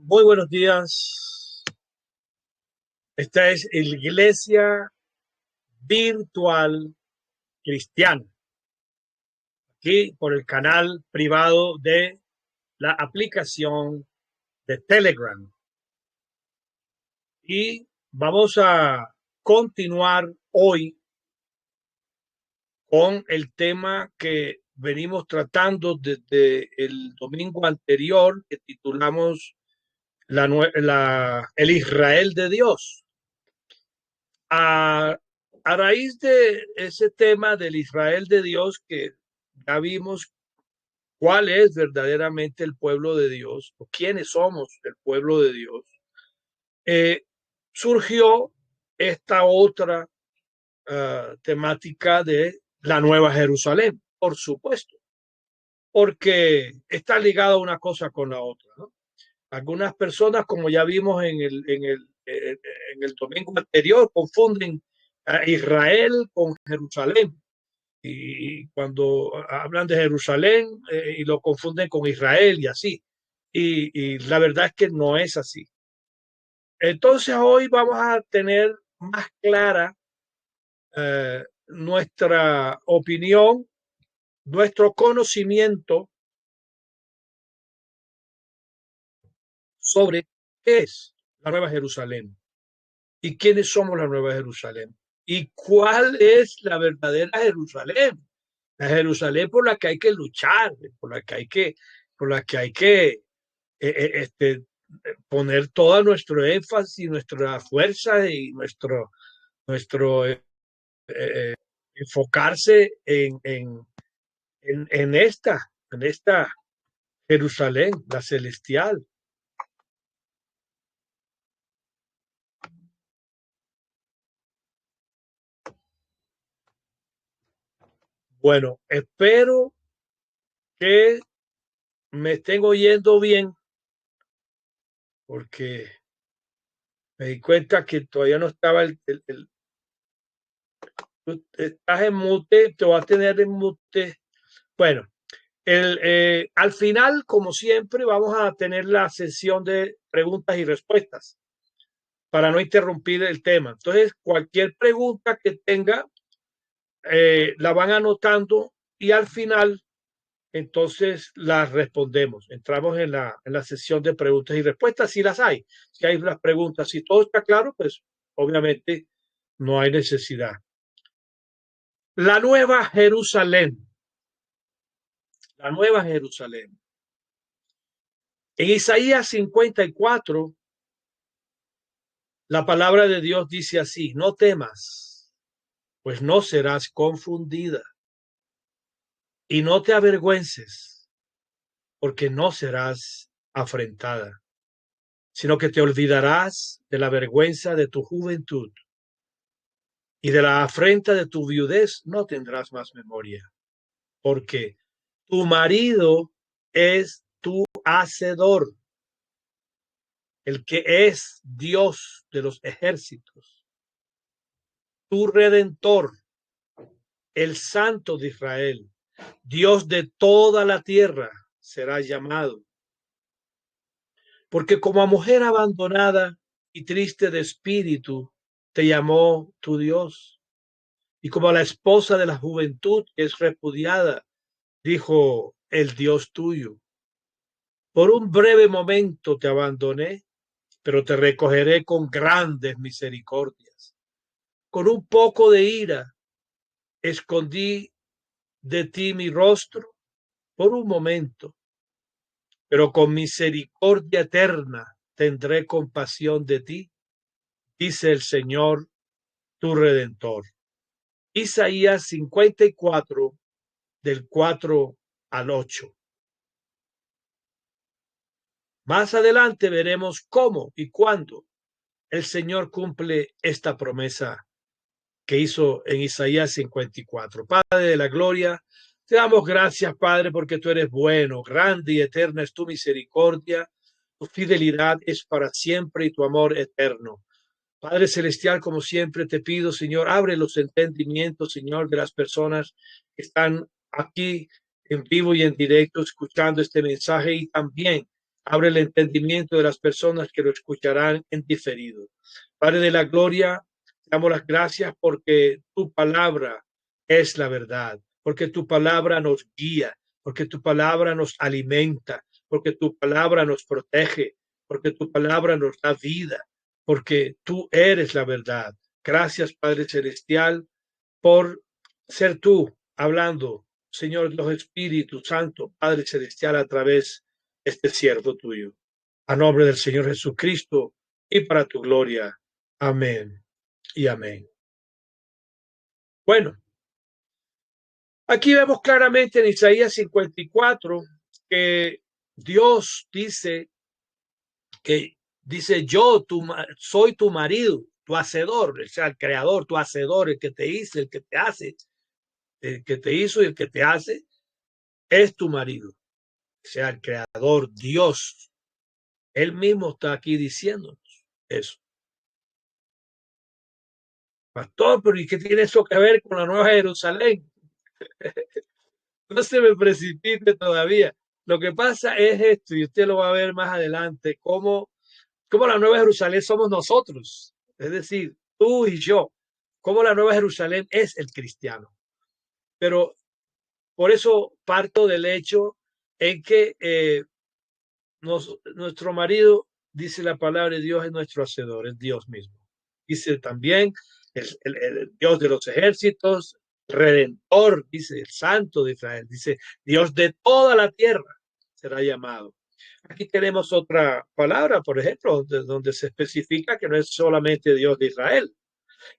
Muy buenos días. Esta es Iglesia Virtual Cristiana, aquí por el canal privado de la aplicación de Telegram. Y vamos a continuar hoy con el tema que venimos tratando desde el domingo anterior, que titulamos el Israel de Dios. A raíz de ese tema del Israel de Dios, que ya vimos cuál es verdaderamente el pueblo de Dios, o quiénes somos el pueblo de Dios, surgió esta otra temática de la Nueva Jerusalén, por supuesto, porque está ligada una cosa con la otra, ¿no? Algunas personas, como ya vimos en el domingo anterior, confunden a Israel con Jerusalén. Y cuando hablan de Jerusalén y lo confunden con Israel y así. Y la verdad es que no es así. Entonces hoy vamos a tener más clara nuestra opinión, nuestro conocimiento sobre qué es la Nueva Jerusalén y quiénes somos la Nueva Jerusalén y cuál es la verdadera Jerusalén, la Jerusalén por la que hay que luchar, por la que hay que poner todo nuestro énfasis, nuestra fuerza y nuestro enfocarse en esta Jerusalén, la celestial. Bueno, espero que me estén oyendo bien, porque me di cuenta que todavía no estaba tú estás en mute, te va a tener en mute. Bueno, al final, como siempre, vamos a tener la sesión de preguntas y respuestas para no interrumpir el tema. Entonces, cualquier pregunta que tenga, la van anotando y al final, entonces, las respondemos. Entramos en la sesión de preguntas y respuestas, si las hay. Si hay las preguntas, si todo está claro, pues obviamente no hay necesidad. La Nueva Jerusalén. La Nueva Jerusalén. En Isaías 54, la palabra de Dios dice así: no temas, pues no serás confundida, y no te avergüences, porque no serás afrentada, sino que te olvidarás de la vergüenza de tu juventud, y de la afrenta de tu viudez no tendrás más memoria, porque tu marido es tu hacedor, el que es Dios de los ejércitos, tu redentor, el Santo de Israel, Dios de toda la tierra será llamado. Porque como a mujer abandonada y triste de espíritu, te llamó tu Dios. Y como a la esposa de la juventud que es repudiada, dijo el Dios tuyo: por un breve momento te abandoné, pero te recogeré con grandes misericordias. Con un poco de ira escondí de ti mi rostro por un momento, pero con misericordia eterna tendré compasión de ti, dice el Señor, tu Redentor. Isaías 54, del 4 al 8. Más adelante veremos cómo y cuándo el Señor cumple esta promesa que hizo en Isaías 54. Padre de la gloria, te damos gracias, Padre, porque tú eres bueno, grande y eterna es tu misericordia, tu fidelidad es para siempre y tu amor eterno. Padre celestial, como siempre te pido, Señor, abre los entendimientos, Señor, de las personas que están aquí en vivo y en directo escuchando este mensaje, y también Abre el entendimiento de las personas que lo escucharán en diferido. Padre de la gloria, te damos las gracias porque tu palabra es la verdad, porque tu palabra nos guía, porque tu palabra nos alimenta, porque tu palabra nos protege, porque tu palabra nos da vida, porque tú eres la verdad. Gracias, Padre Celestial, por ser tú hablando, Señor, los Espíritus Santo, Padre Celestial, a través de este siervo tuyo. A nombre del Señor Jesucristo y para tu gloria. Amén y amén. Bueno, aquí vemos claramente en Isaías 54 que Dios dice yo soy tu marido, tu hacedor, o sea, el creador, tu hacedor, el que te hizo, el que te hace, el que te hizo y el que te hace es tu marido, o sea, el creador, Dios. Él mismo está aquí diciéndonos eso. Pastor, pero ¿y qué tiene eso que ver con la Nueva Jerusalén? No se me precipite todavía. Lo que pasa es esto, y usted lo va a ver más adelante, cómo la Nueva Jerusalén somos nosotros, es decir, tú y yo, cómo la Nueva Jerusalén es el cristiano. Pero por eso parto del hecho en que nuestro marido, dice la palabra de Dios, es nuestro hacedor, es Dios mismo. Dice también el Dios de los ejércitos, redentor, dice el santo de Israel, dice Dios de toda la tierra será llamado. Aquí tenemos otra palabra, por ejemplo, donde se especifica que no es solamente Dios de Israel,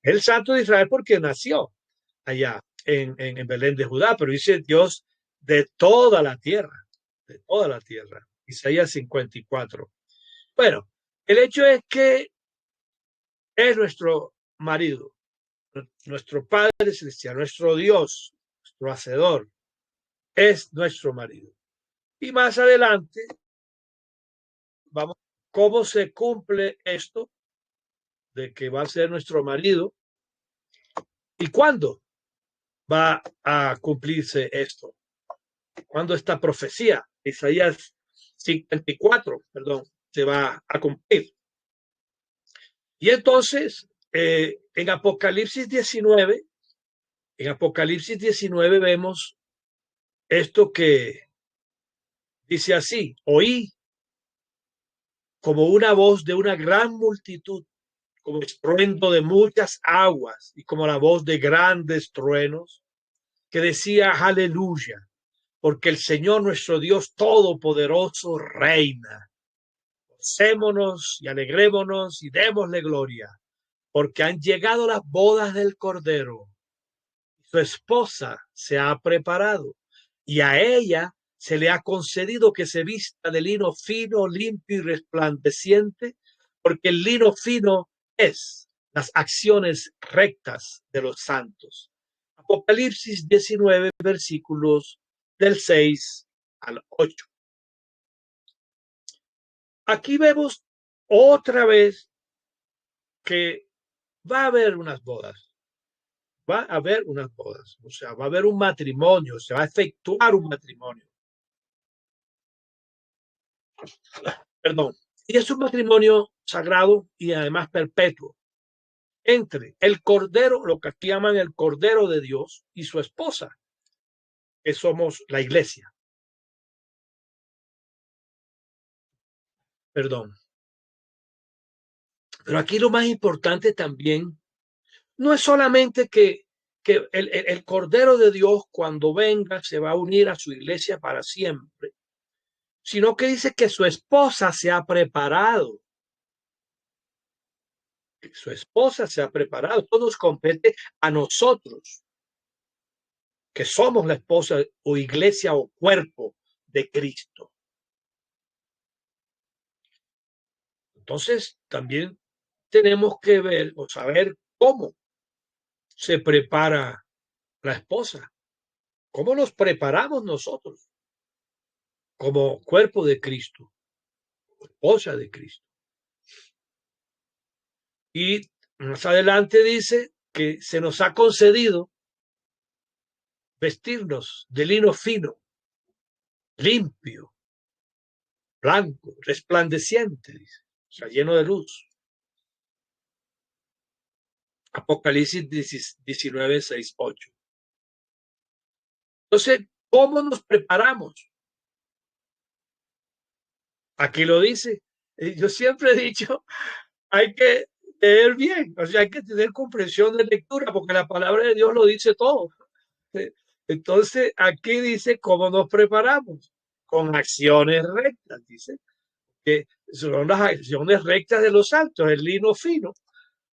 el santo de Israel porque nació allá en Belén de Judá, pero dice Dios de toda la tierra, de toda la tierra. Isaías 54. Bueno, el hecho es que es nuestro marido, nuestro Padre Celestial, nuestro Dios, nuestro Hacedor, es nuestro marido. Y más adelante, vamos, ¿cómo se cumple esto de que va a ser nuestro marido? ¿Y cuándo va a cumplirse esto? ¿Cuándo esta profecía, Isaías 54, perdón, se va a cumplir? Y entonces, en Apocalipsis 19 vemos esto que dice así: oí como una voz de una gran multitud, como estruendo de muchas aguas y como la voz de grandes truenos, que decía aleluya, porque el Señor nuestro Dios Todopoderoso reina. Gocémonos y alegrémonos y démosle gloria, porque han llegado las bodas del Cordero. Su esposa se ha preparado y a ella se le ha concedido que se vista de lino fino, limpio y resplandeciente, porque el lino fino es las acciones rectas de los santos. Apocalipsis 19, versículos del 6 al 8. Aquí vemos otra vez que va a haber unas bodas. Va a haber unas bodas, o sea, va a haber un matrimonio, se va a efectuar un matrimonio. Perdón. Y es un matrimonio sagrado y además perpetuo entre el Cordero, lo que aquí llaman el Cordero de Dios, y su esposa, que somos la iglesia. Perdón. Pero aquí lo más importante también no es solamente que el Cordero de Dios cuando venga se va a unir a su iglesia para siempre, sino que dice que su esposa se ha preparado. Su esposa se ha preparado. Todo nos compete a nosotros, que somos la esposa o iglesia o cuerpo de Cristo. Entonces, también tenemos que ver o saber cómo se prepara la esposa, cómo nos preparamos nosotros como cuerpo de Cristo, esposa de Cristo. Y más adelante dice que se nos ha concedido vestirnos de lino fino, limpio, blanco, resplandeciente, dice, o sea, lleno de luz. Apocalipsis 19, 6, 8. Entonces, ¿cómo nos preparamos? Aquí lo dice. Yo siempre he dicho, hay que leer bien, o sea, hay que tener comprensión de lectura, porque la palabra de Dios lo dice todo. Entonces, aquí dice cómo nos preparamos, con acciones rectas, dice, que son las acciones rectas de los santos, el lino fino,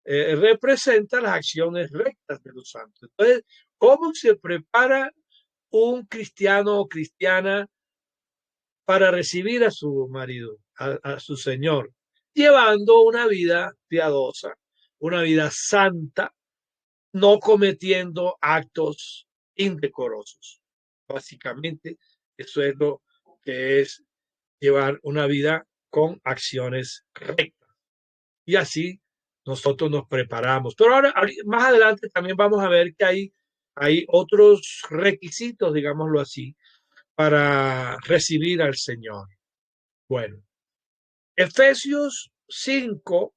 representa las acciones rectas de los santos. Entonces, ¿cómo se prepara un cristiano o cristiana para recibir a su marido, a su Señor? Llevando una vida piadosa, una vida santa, no cometiendo actos indecorosos. Básicamente, eso es lo que es llevar una vida con acciones rectas. Y así nosotros nos preparamos. Pero ahora, más adelante también vamos a ver que hay otros requisitos, digámoslo así, para recibir al Señor. Bueno, Efesios 5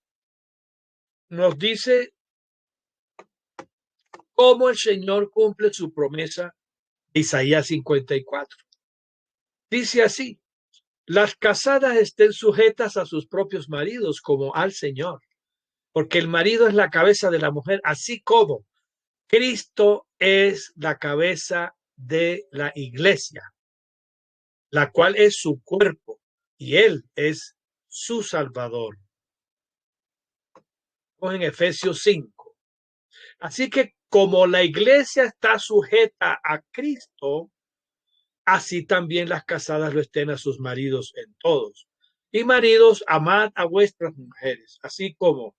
nos dice cómo el Señor cumple su promesa de Isaías 54. Dice así: las casadas estén sujetas a sus propios maridos como al Señor, porque el marido es la cabeza de la mujer, así como Cristo es la cabeza de la iglesia, la cual es su cuerpo, y Él es su Salvador. En Efesios 5. Así que como la iglesia está sujeta a Cristo, así también las casadas lo estén a sus maridos en todos. Y maridos, amad a vuestras mujeres, así como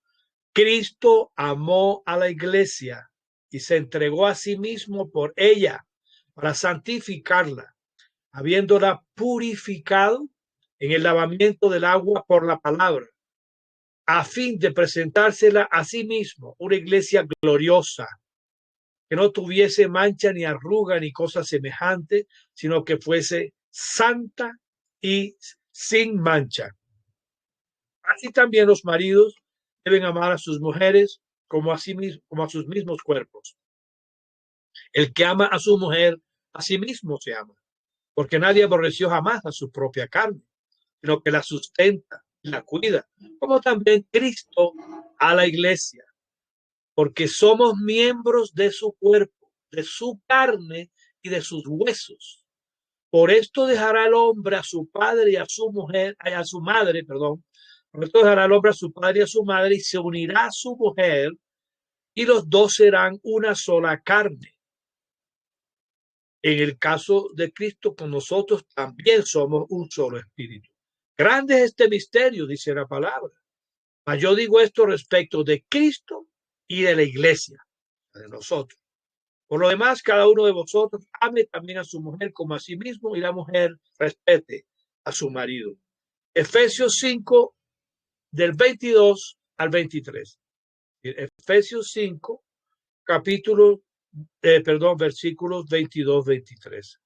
Cristo amó a la iglesia y se entregó a sí mismo por ella para santificarla, habiéndola purificado en el lavamiento del agua por la palabra, a fin de presentársela a sí mismo, una iglesia gloriosa, que no tuviese mancha ni arruga ni cosa semejante, sino que fuese santa y sin mancha. Así también los maridos deben amar a sus mujeres como a sí mismos, como a sus mismos cuerpos. El que ama a su mujer, a sí mismo se ama, porque nadie aborreció jamás a su propia carne, sino que la sustenta y la cuida, como también Cristo a la iglesia, porque somos miembros de su cuerpo, de su carne y de sus huesos. Por esto dejará el hombre a su padre y a su mujer, a su madre, perdón. Por esto dejará el hombre a su padre y a su madre y se unirá a su mujer y los dos serán una sola carne. En el caso de Cristo, con nosotros también somos un solo espíritu. Grande es este misterio, dice la palabra. Mas yo digo esto respecto de Cristo y de la iglesia, de nosotros. Por lo demás, cada uno de vosotros ame también a su mujer como a sí mismo y la mujer respete a su marido. Efesios 5, del 22 al 23. Efesios 5, versículos 22, 23.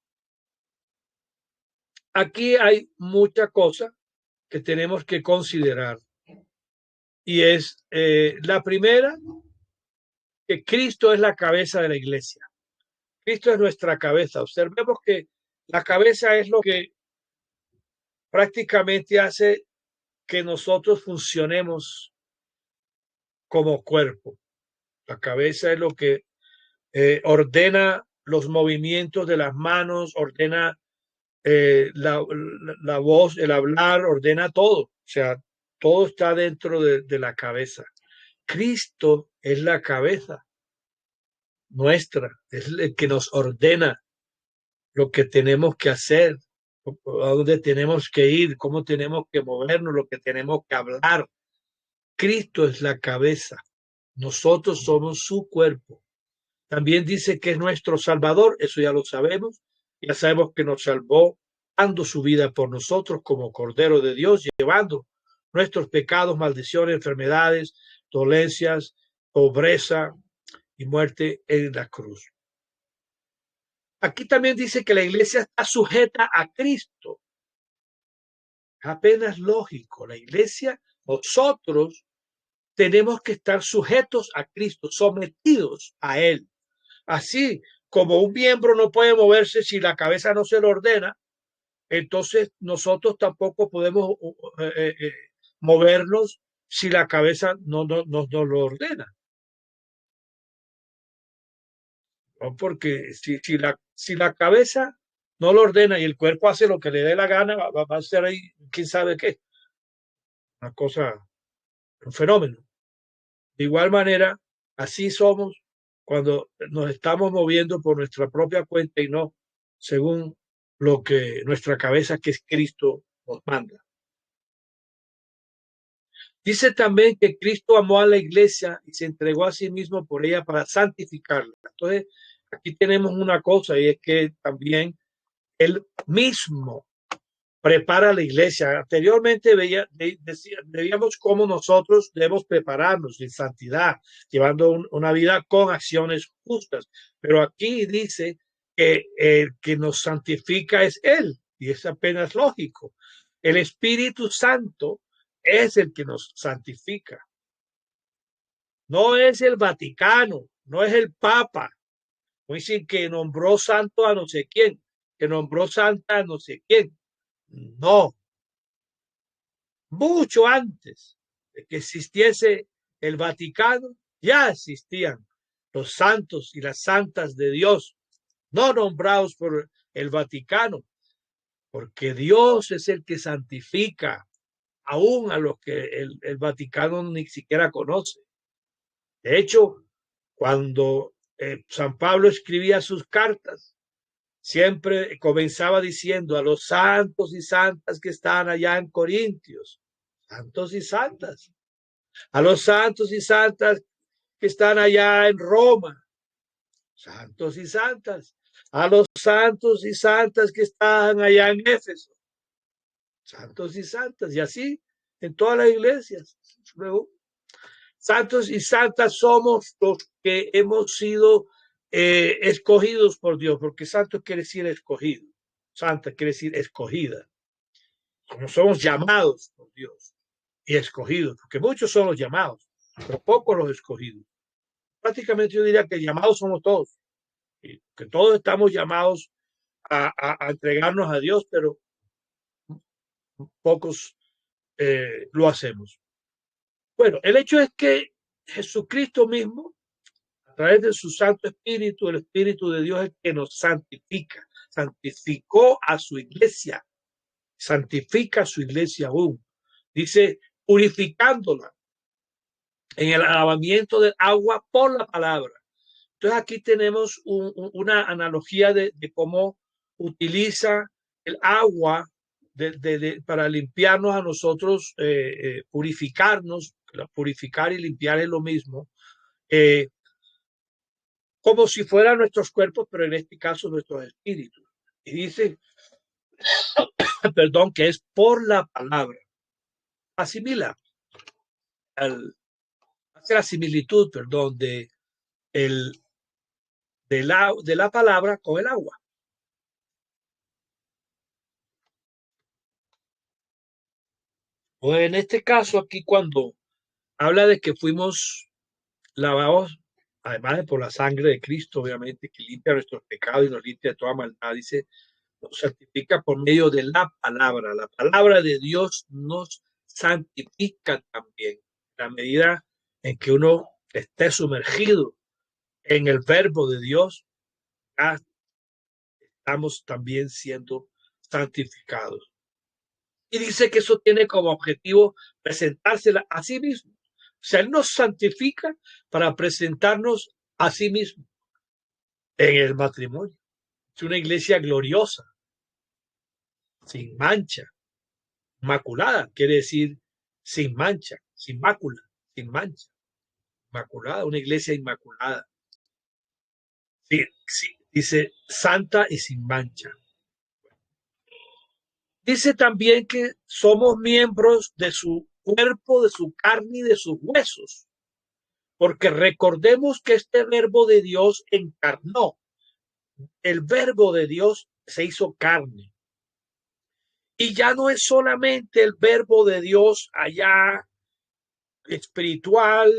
Aquí hay mucha cosa que tenemos que considerar. Y es la primera, que Cristo es la cabeza de la iglesia. Cristo es nuestra cabeza. Observemos que la cabeza es lo que prácticamente hace que nosotros funcionemos como cuerpo. La cabeza es lo que ordena los movimientos de las manos, ordena la voz, el hablar, ordena todo. O sea, todo está dentro de la cabeza. Cristo es la cabeza nuestra, es el que nos ordena lo que tenemos que hacer, a dónde tenemos que ir, cómo tenemos que movernos, lo que tenemos que hablar. Cristo es la cabeza, nosotros somos su cuerpo. También dice que es nuestro Salvador, eso ya lo sabemos, ya sabemos que nos salvó dando su vida por nosotros como Cordero de Dios, llevando nuestros pecados, maldiciones, enfermedades, dolencias, pobreza y muerte en la cruz. Aquí también dice que la iglesia está sujeta a Cristo. Apenas lógico. La iglesia, nosotros tenemos que estar sujetos a Cristo, sometidos a Él. Así como un miembro no puede moverse si la cabeza no se lo ordena, entonces nosotros tampoco podemos movernos si la cabeza no lo ordena. ¿No? Porque si la cabeza no lo ordena y el cuerpo hace lo que le dé la gana, va a ser ahí, quién sabe qué, una cosa, un fenómeno. De igual manera, así somos cuando nos estamos moviendo por nuestra propia cuenta y no según lo que nuestra cabeza, que es Cristo, nos manda. Dice también que Cristo amó a la iglesia y se entregó a sí mismo por ella para santificarla. Entonces, aquí tenemos una cosa y es que también Él mismo prepara la iglesia. Anteriormente veíamos cómo nosotros debemos prepararnos en santidad, llevando una vida con acciones justas. Pero aquí dice que el que nos santifica es Él, y es apenas lógico. El Espíritu Santo es el que nos santifica. No es el Vaticano, no es el Papa. No dicen que nombró santo a no sé quién, que nombró santa a no sé quién. No, mucho antes de que existiese el Vaticano, ya existían los santos y las santas de Dios, no nombrados por el Vaticano, porque Dios es el que santifica aún a los que el Vaticano ni siquiera conoce. De hecho, cuando San Pablo escribía sus cartas, siempre comenzaba diciendo a los santos y santas que están allá en Corintios, santos y santas, a los santos y santas que están allá en Roma, santos y santas, a los santos y santas que están allá en Éfeso, santos y santas, y así en todas las iglesias. Luego, santos y santas somos los que hemos sido escogidos por Dios, porque santo quiere decir escogido, santa quiere decir escogida. Como somos llamados por Dios y escogidos, porque muchos son los llamados, pero pocos los escogidos. Prácticamente yo diría que llamados somos todos, que todos estamos llamados a entregarnos a Dios, pero pocos lo hacemos. Bueno, el hecho es que Jesucristo mismo, a través de su Santo Espíritu, el Espíritu de Dios es el que nos santifica, santificó a su iglesia, santifica a su iglesia aún. Dice, purificándola en el lavamiento del agua por la palabra. Entonces aquí tenemos una analogía de cómo utiliza el agua para limpiarnos a nosotros, purificarnos, purificar y limpiar es lo mismo, eh, como si fueran nuestros cuerpos, pero en este caso nuestros espíritus. Y dice, perdón, que es por la palabra. Asimila, hace la similitud, perdón, el, de la palabra con el agua. O en este caso aquí cuando habla de que fuimos lavados, además de por la sangre de Cristo, obviamente, que limpia nuestros pecados y nos limpia de toda maldad, dice, nos santifica por medio de la palabra. La palabra de Dios nos santifica también. La medida en que uno esté sumergido en el verbo de Dios, ya estamos también siendo santificados. Y dice que eso tiene como objetivo presentársela a sí mismo. O sea, Él nos santifica para presentarnos a sí mismo en el matrimonio. Es una iglesia gloriosa, sin mancha, inmaculada, quiere decir sin mancha, sin mácula, sin mancha, inmaculada, una iglesia inmaculada. Sí, sí, dice santa y sin mancha. Dice también que somos miembros de su cuerpo, de su carne y de sus huesos. Porque recordemos que este verbo de Dios encarnó. El verbo de Dios se hizo carne Y ya no es solamente el verbo de Dios allá espiritual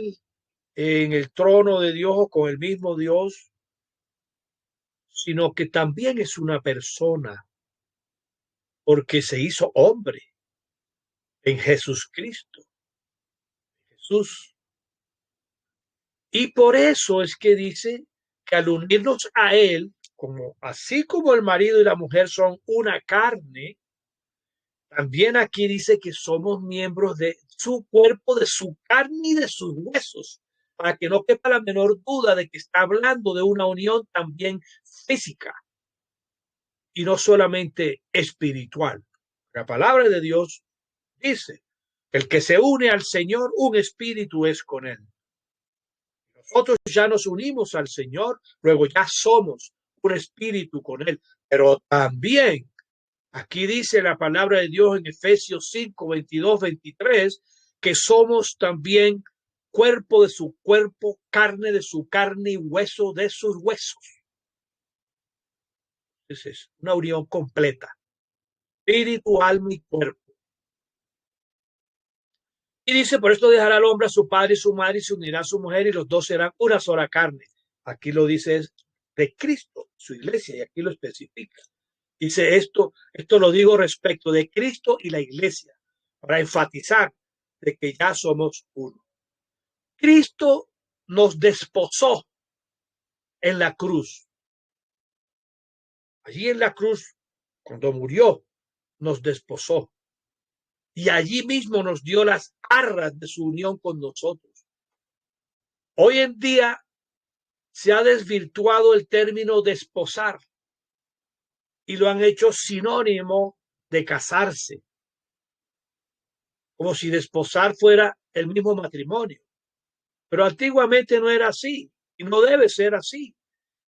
en el trono de Dios o con el mismo Dios, sino que también es una persona porque se hizo hombre en Jesucristo, Jesús. Y por eso es que dice que al unirnos a Él, como así como el marido y la mujer son una carne, también aquí dice que somos miembros de su cuerpo, de su carne y de sus huesos, para que no quepa la menor duda de que está hablando de una unión también física y no solamente espiritual. La palabra de Dios dice, el que se une al Señor, un espíritu es con él. Nosotros ya nos unimos al Señor, luego ya somos un espíritu con él, pero también aquí dice la palabra de Dios en Efesios 5, 22, 23, que somos también cuerpo de su cuerpo, carne de su carne y hueso de sus huesos. Es una unión completa, espíritu, alma y cuerpo. Y dice, por esto dejará al hombre a su padre y su madre y se unirá a su mujer y los dos serán una sola carne. Aquí lo dice es de Cristo, su iglesia, y aquí lo especifica. Dice esto lo digo respecto de Cristo y la iglesia, para enfatizar de que ya somos uno. Cristo nos desposó en la cruz. Allí en la cruz, cuando murió, nos desposó. Y allí mismo nos dio las arras de su unión con nosotros. Hoy en día se ha desvirtuado el término desposar y lo han hecho sinónimo de casarse, como si desposar fuera el mismo matrimonio. Pero antiguamente no era así y no debe ser así,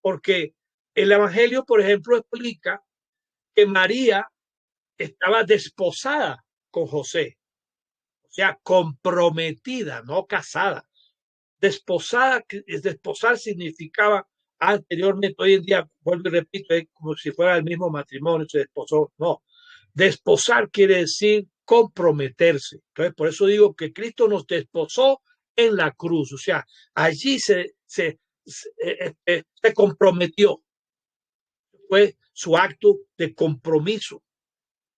porque el Evangelio, por ejemplo, explica que María estaba desposada con José, o sea, comprometida, no casada. Desposada, desposar significaba anteriormente, hoy en día, vuelvo y repito, es como si fuera el mismo matrimonio, se desposó, no. Desposar quiere decir comprometerse. Entonces, por eso digo que Cristo nos desposó en la cruz, o sea, allí se comprometió, fue su acto de compromiso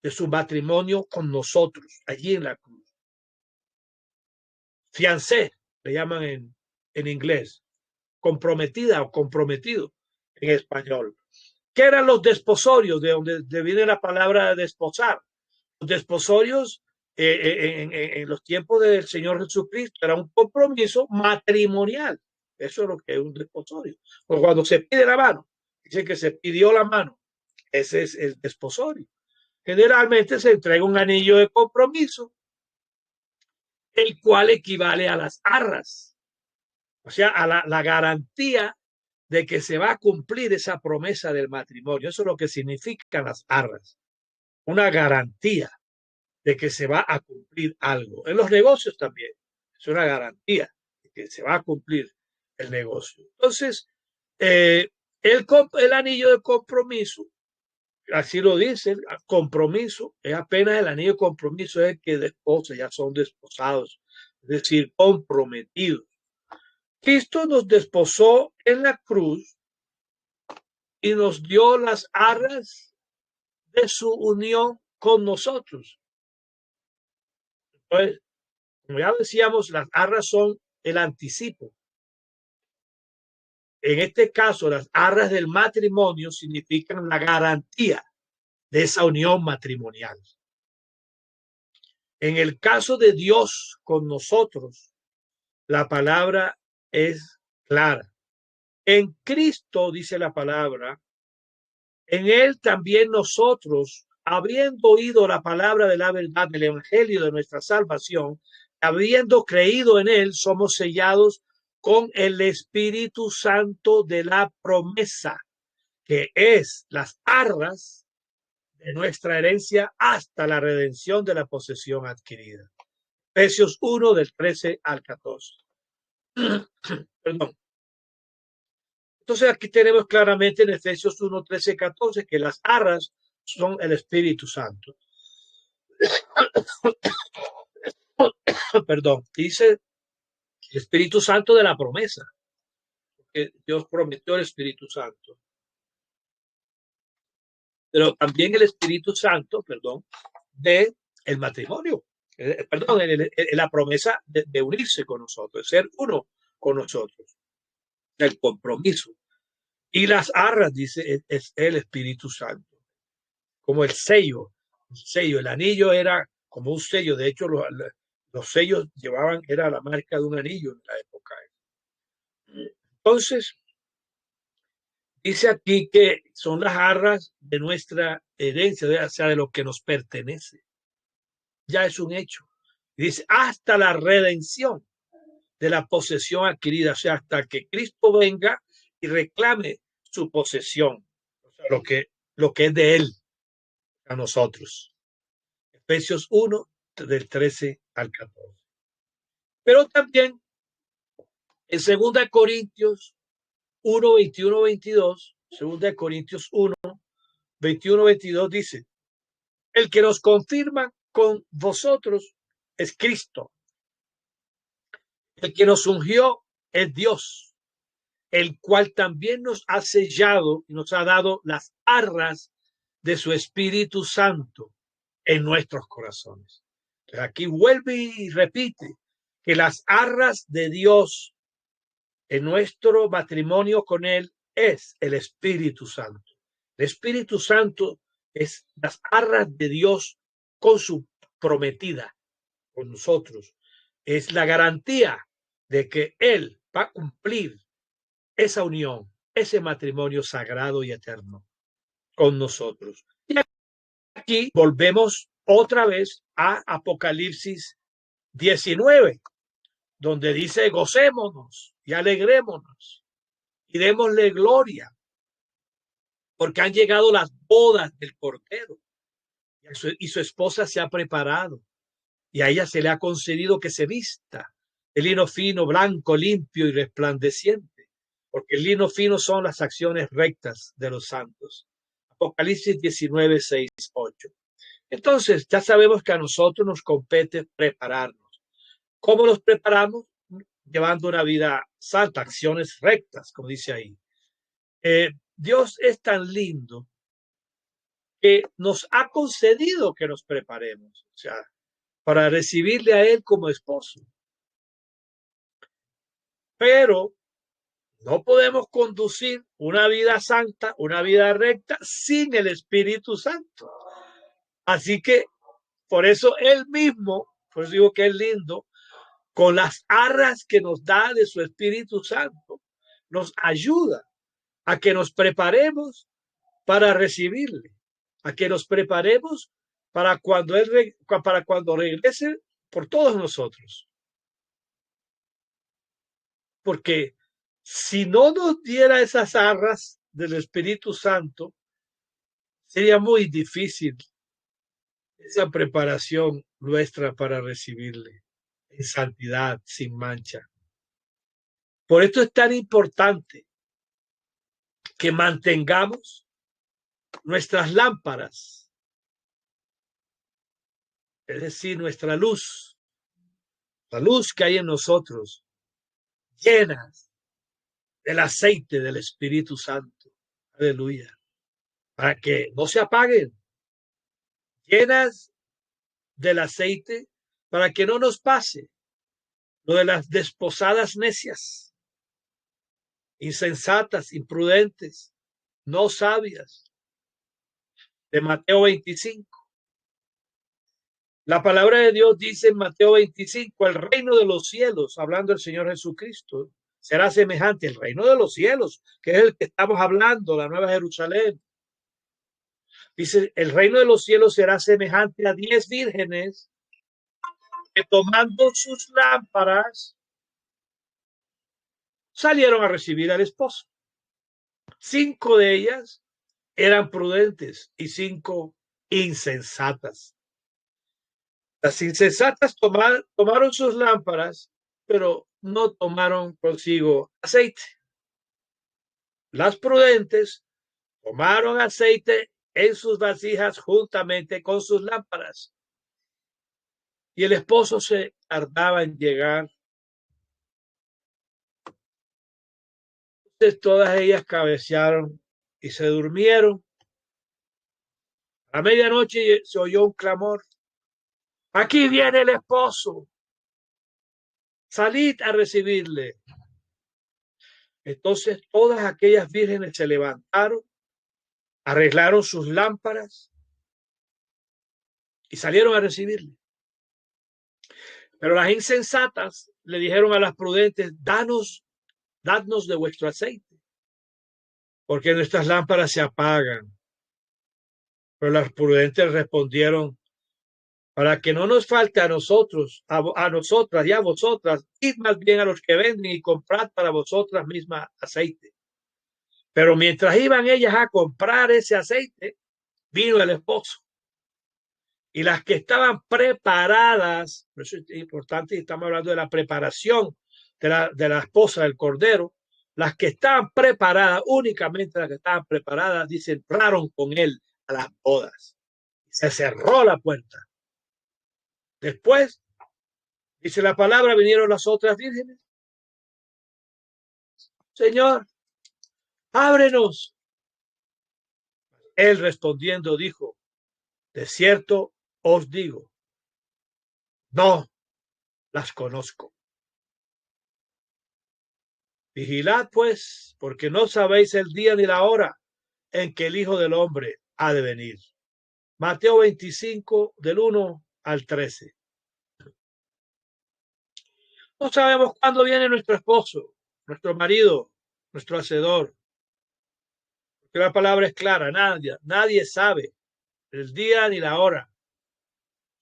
de su matrimonio con nosotros, allí en la cruz. Fiancé, le llaman en inglés, comprometida o comprometido en español. ¿Qué eran los desposorios? De donde viene la palabra desposar. Los desposorios en los tiempos del Señor Jesucristo era un compromiso matrimonial. Eso es lo que es un desposorio. O cuando se pide la mano, dice que se pidió la mano. Ese es el desposorio. Generalmente se entrega un anillo de compromiso, el cual equivale a las arras, o sea, a la garantía de que se va a cumplir esa promesa del matrimonio. Eso es lo que significan las arras, una garantía de que se va a cumplir algo. En los negocios también es una garantía de que se va a cumplir el negocio. Entonces, el anillo de compromiso, así lo dice, el compromiso, es apenas el anillo de compromiso, es que después ya son desposados, es decir, comprometidos. Cristo nos desposó en la cruz y nos dio las arras de su unión con nosotros. Entonces, como ya decíamos, las arras son el anticipo. En este caso, las arras del matrimonio significan la garantía de esa unión matrimonial. En el caso de Dios con nosotros, la palabra es clara. En Cristo, dice la palabra, en Él también nosotros, habiendo oído la palabra de la verdad del Evangelio de nuestra salvación, habiendo creído en Él, somos sellados con el Espíritu Santo de la promesa, que es las arras de nuestra herencia hasta la redención de la posesión adquirida. Efesios 1 del 13 al 14. Perdón. Entonces aquí tenemos claramente en Efesios 1, 13, 14 que las arras son el Espíritu Santo. Perdón, dice el Espíritu Santo de la promesa, que Dios prometió el Espíritu Santo, pero también el Espíritu Santo, perdón, de el matrimonio, perdón, la promesa de unirse con nosotros, de ser uno con nosotros, el compromiso. Y las arras, dice, es el Espíritu Santo, como el anillo era como un sello, de hecho los sellos llevaban, era la marca de un anillo en la época. Entonces, dice aquí que son las arras de nuestra herencia, o sea, de lo que nos pertenece. Ya es un hecho. Dice, hasta la redención de la posesión adquirida, o sea, hasta que Cristo venga y reclame su posesión, o sea, lo que es de Él a nosotros. Efesios 1, del 13 al 14. Pero también en 2 Corintios 1, 21, 22, 2 Corintios 1, 21, 22 dice, el que nos confirma con vosotros es Cristo. El que nos ungió es Dios, el cual también nos ha sellado y nos ha dado las arras de su Espíritu Santo en nuestros corazones. Pero aquí vuelve y repite que las arras de Dios en nuestro matrimonio con Él es el Espíritu Santo. El Espíritu Santo es las arras de Dios con su prometida, con nosotros. Es la garantía de que Él va a cumplir esa unión, ese matrimonio sagrado y eterno con nosotros. Y aquí volvemos otra vez a Apocalipsis 19, donde dice gocémonos y alegrémonos y démosle gloria, porque han llegado las bodas del Cordero y su esposa se ha preparado y a ella se le ha concedido que se vista de lino fino, blanco, limpio y resplandeciente, porque el lino fino son las acciones rectas de los santos. Apocalipsis 19, 6, 8. Entonces, ya sabemos que a nosotros nos compete prepararnos. ¿Cómo nos preparamos? Llevando una vida santa, acciones rectas, como dice ahí. Dios es tan lindo que nos ha concedido que nos preparemos, o sea, para recibirle a Él como esposo. Pero no podemos conducir una vida santa, una vida recta, sin el Espíritu Santo. Así que por eso Él mismo, por eso digo que es lindo, con las arras que nos da de su Espíritu Santo, nos ayuda a que nos preparemos para recibirle, a que nos preparemos para cuando regrese por todos nosotros. Porque si no nos diera esas arras del Espíritu Santo, sería muy difícil esa preparación nuestra para recibirle en santidad, sin mancha. Por esto es tan importante que mantengamos nuestras lámparas, es decir, nuestra luz, la luz que hay en nosotros, llenas del aceite del Espíritu Santo. Aleluya. Para que no se apaguen, llenas del aceite, para que no nos pase lo de las desposadas necias, insensatas, imprudentes, no sabias, de Mateo 25. La palabra de Dios dice en Mateo 25, el reino de los cielos, hablando del Señor Jesucristo, será semejante al reino de los cielos, que es el que estamos hablando, la Nueva Jerusalén. Dice, el reino de los cielos será semejante a 10 vírgenes que tomando sus lámparas salieron a recibir al esposo. 5 de ellas eran prudentes y 5 insensatas. Las insensatas tomaron sus lámparas, pero no tomaron consigo aceite. Las prudentes tomaron aceite en sus vasijas juntamente con sus lámparas. y el esposo se tardaba en llegar. Entonces todas ellas cabecearon y se durmieron. A medianoche se oyó un clamor. Aquí viene el esposo. Salid a recibirle. Entonces todas aquellas vírgenes se levantaron, arreglaron sus lámparas y salieron a recibirle. Pero las insensatas le dijeron a las prudentes, dadnos de vuestro aceite, porque nuestras lámparas se apagan. Pero las prudentes respondieron, para que no nos falte a nosotros, a nosotras y a vosotras, id más bien a los que venden y comprad para vosotras mismas aceite. Pero mientras iban ellas a comprar ese aceite, vino el esposo. Y las que estaban preparadas, por eso es importante, estamos hablando de la preparación de la esposa del cordero, las que estaban preparadas, únicamente las que estaban preparadas, dice, entraron con él a las bodas. Se cerró la puerta. Después, dice la palabra, vinieron las otras vírgenes. Señor, ábrenos. Él respondiendo dijo, de cierto os digo, no las conozco. Vigilad pues, porque no sabéis el día ni la hora en que el Hijo del Hombre ha de venir. Mateo 25, del 1 al 13. No sabemos cuándo viene nuestro esposo, nuestro marido, nuestro hacedor. Porque la palabra es clara, nadie sabe el día ni la hora,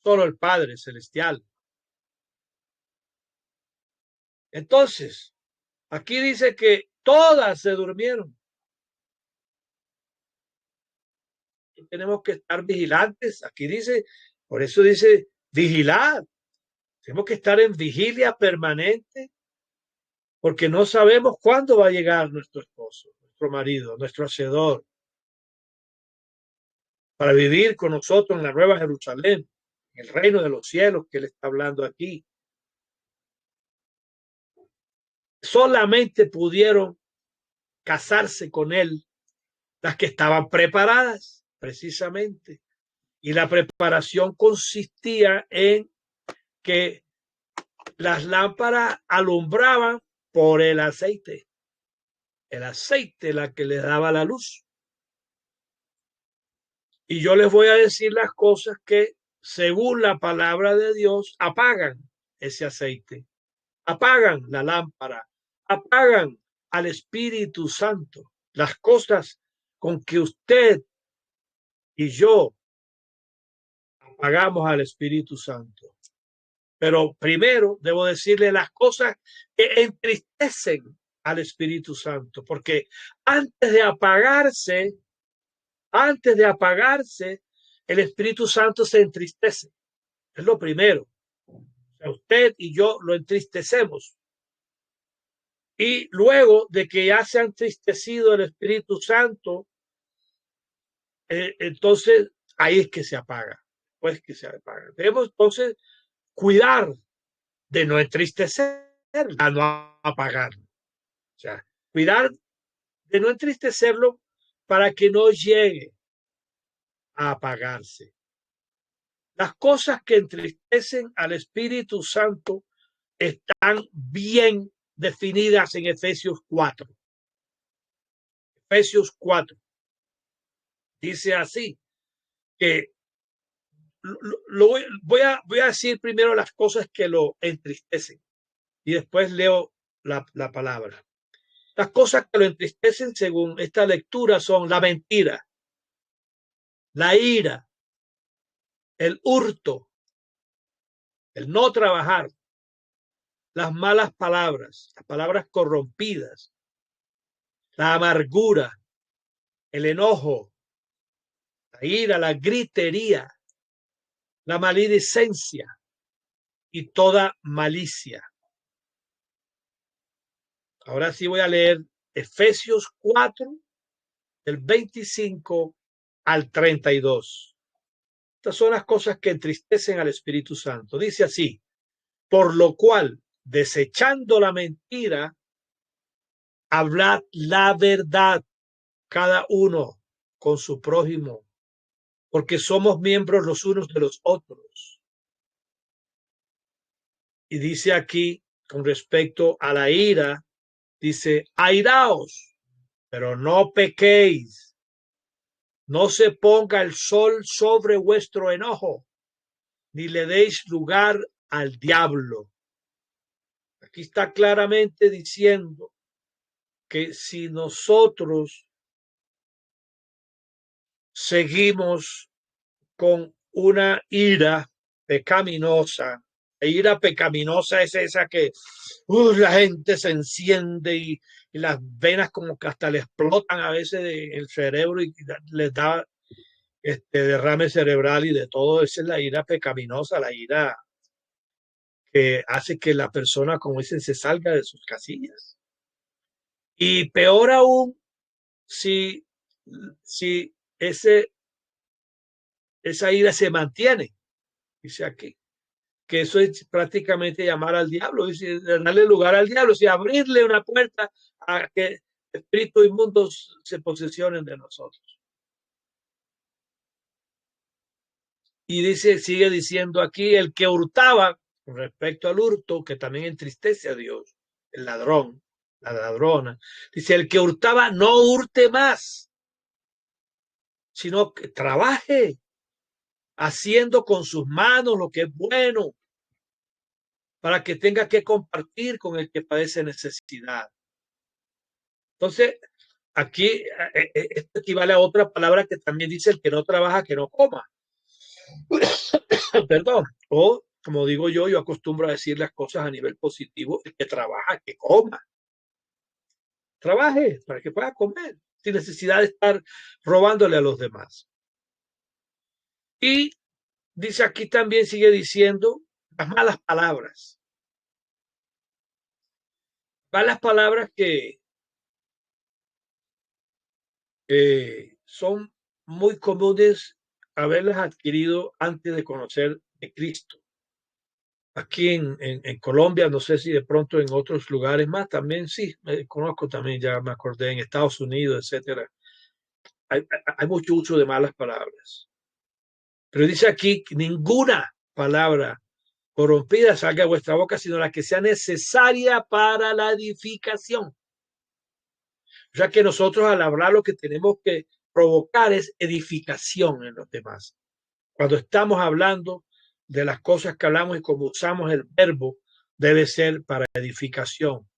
solo el Padre Celestial. Entonces, aquí dice que todas se durmieron. Y tenemos que estar vigilantes. Aquí dice, por eso dice, vigilad. Tenemos que estar en vigilia permanente porque no sabemos cuándo va a llegar nuestro esposo, nuestro marido, nuestro hacedor, para vivir con nosotros en la Nueva Jerusalén, en el reino de los cielos que él está hablando aquí. Solamente pudieron casarse con él las que estaban preparadas, precisamente. Y la preparación consistía en que las lámparas alumbraban por el aceite la que les daba la luz. Y yo les voy a decir las cosas que, según la palabra de Dios, apagan ese aceite, apagan la lámpara, apagan al Espíritu Santo, las cosas con que usted y yo apagamos al Espíritu Santo. Pero primero debo decirle las cosas que entristecen al Espíritu Santo, porque antes de apagarse, el Espíritu Santo se entristece. Es lo primero. O sea, usted y yo lo entristecemos. Y luego de que ya se ha entristecido el Espíritu Santo, entonces ahí es que se apaga. Pues que se apaga. Debemos entonces cuidar de no entristecer, a no apagarlo. O sea, cuidar de no entristecerlo para que no llegue a apagarse. Las cosas que entristecen al Espíritu Santo están bien definidas en Efesios 4. Efesios 4 dice así, que voy a decir primero las cosas que lo entristecen y después leo la palabra. Las cosas que lo entristecen según esta lectura son la mentira, la ira, el hurto, el no trabajar, las malas palabras, las palabras corrompidas, la amargura, el enojo, la ira, la gritería, la maledicencia y toda malicia. Ahora sí voy a leer Efesios 4, del 25 al 32. Estas son las cosas que entristecen al Espíritu Santo. Dice así, por lo cual, desechando la mentira, hablad la verdad cada uno con su prójimo, porque somos miembros los unos de los otros. Y dice aquí, con respecto a la ira, dice, airaos, pero no pequéis. No se ponga el sol sobre vuestro enojo, ni le deis lugar al diablo. Aquí está claramente diciendo que si nosotros seguimos con una ira pecaminosa, la ira pecaminosa es esa que la gente se enciende y las venas como que hasta le explotan a veces el cerebro y les da derrame cerebral y de todo. Esa es la ira pecaminosa, la ira que hace que la persona, como dicen, se salga de sus casillas. Y peor aún, si, si esa ira se mantiene, dice aquí, que eso es prácticamente llamar al diablo, dice, darle lugar al diablo, si abrirle una puerta a que espíritus inmundos se posesionen de nosotros. Y dice, sigue diciendo aquí, el que hurtaba, con respecto al hurto, que también entristece a Dios, el ladrón, la ladrona, dice, el que hurtaba no hurte más, sino que trabaje haciendo con sus manos lo que es bueno, para que tenga que compartir con el que padece necesidad. Entonces, aquí esto equivale a otra palabra que también dice el que no trabaja, que no coma. Perdón. O, como digo yo acostumbro a decir las cosas a nivel positivo, el que trabaja, que coma. Trabaje para que pueda comer, sin necesidad de estar robándole a los demás. Y dice aquí también, sigue diciendo, las malas palabras. Malas palabras que son muy comunes haberlas adquirido antes de conocer de Cristo. Aquí en Colombia, no sé si de pronto en otros lugares más, también sí, me conozco también, ya me acordé, en Estados Unidos, etcétera. Hay mucho uso de malas palabras. Pero dice aquí que ninguna palabra corrompida salga de vuestra boca, sino la que sea necesaria para la edificación. O sea que nosotros al hablar lo que tenemos que provocar es edificación en los demás. Cuando estamos hablando de las cosas que hablamos y como usamos el verbo, debe ser para edificación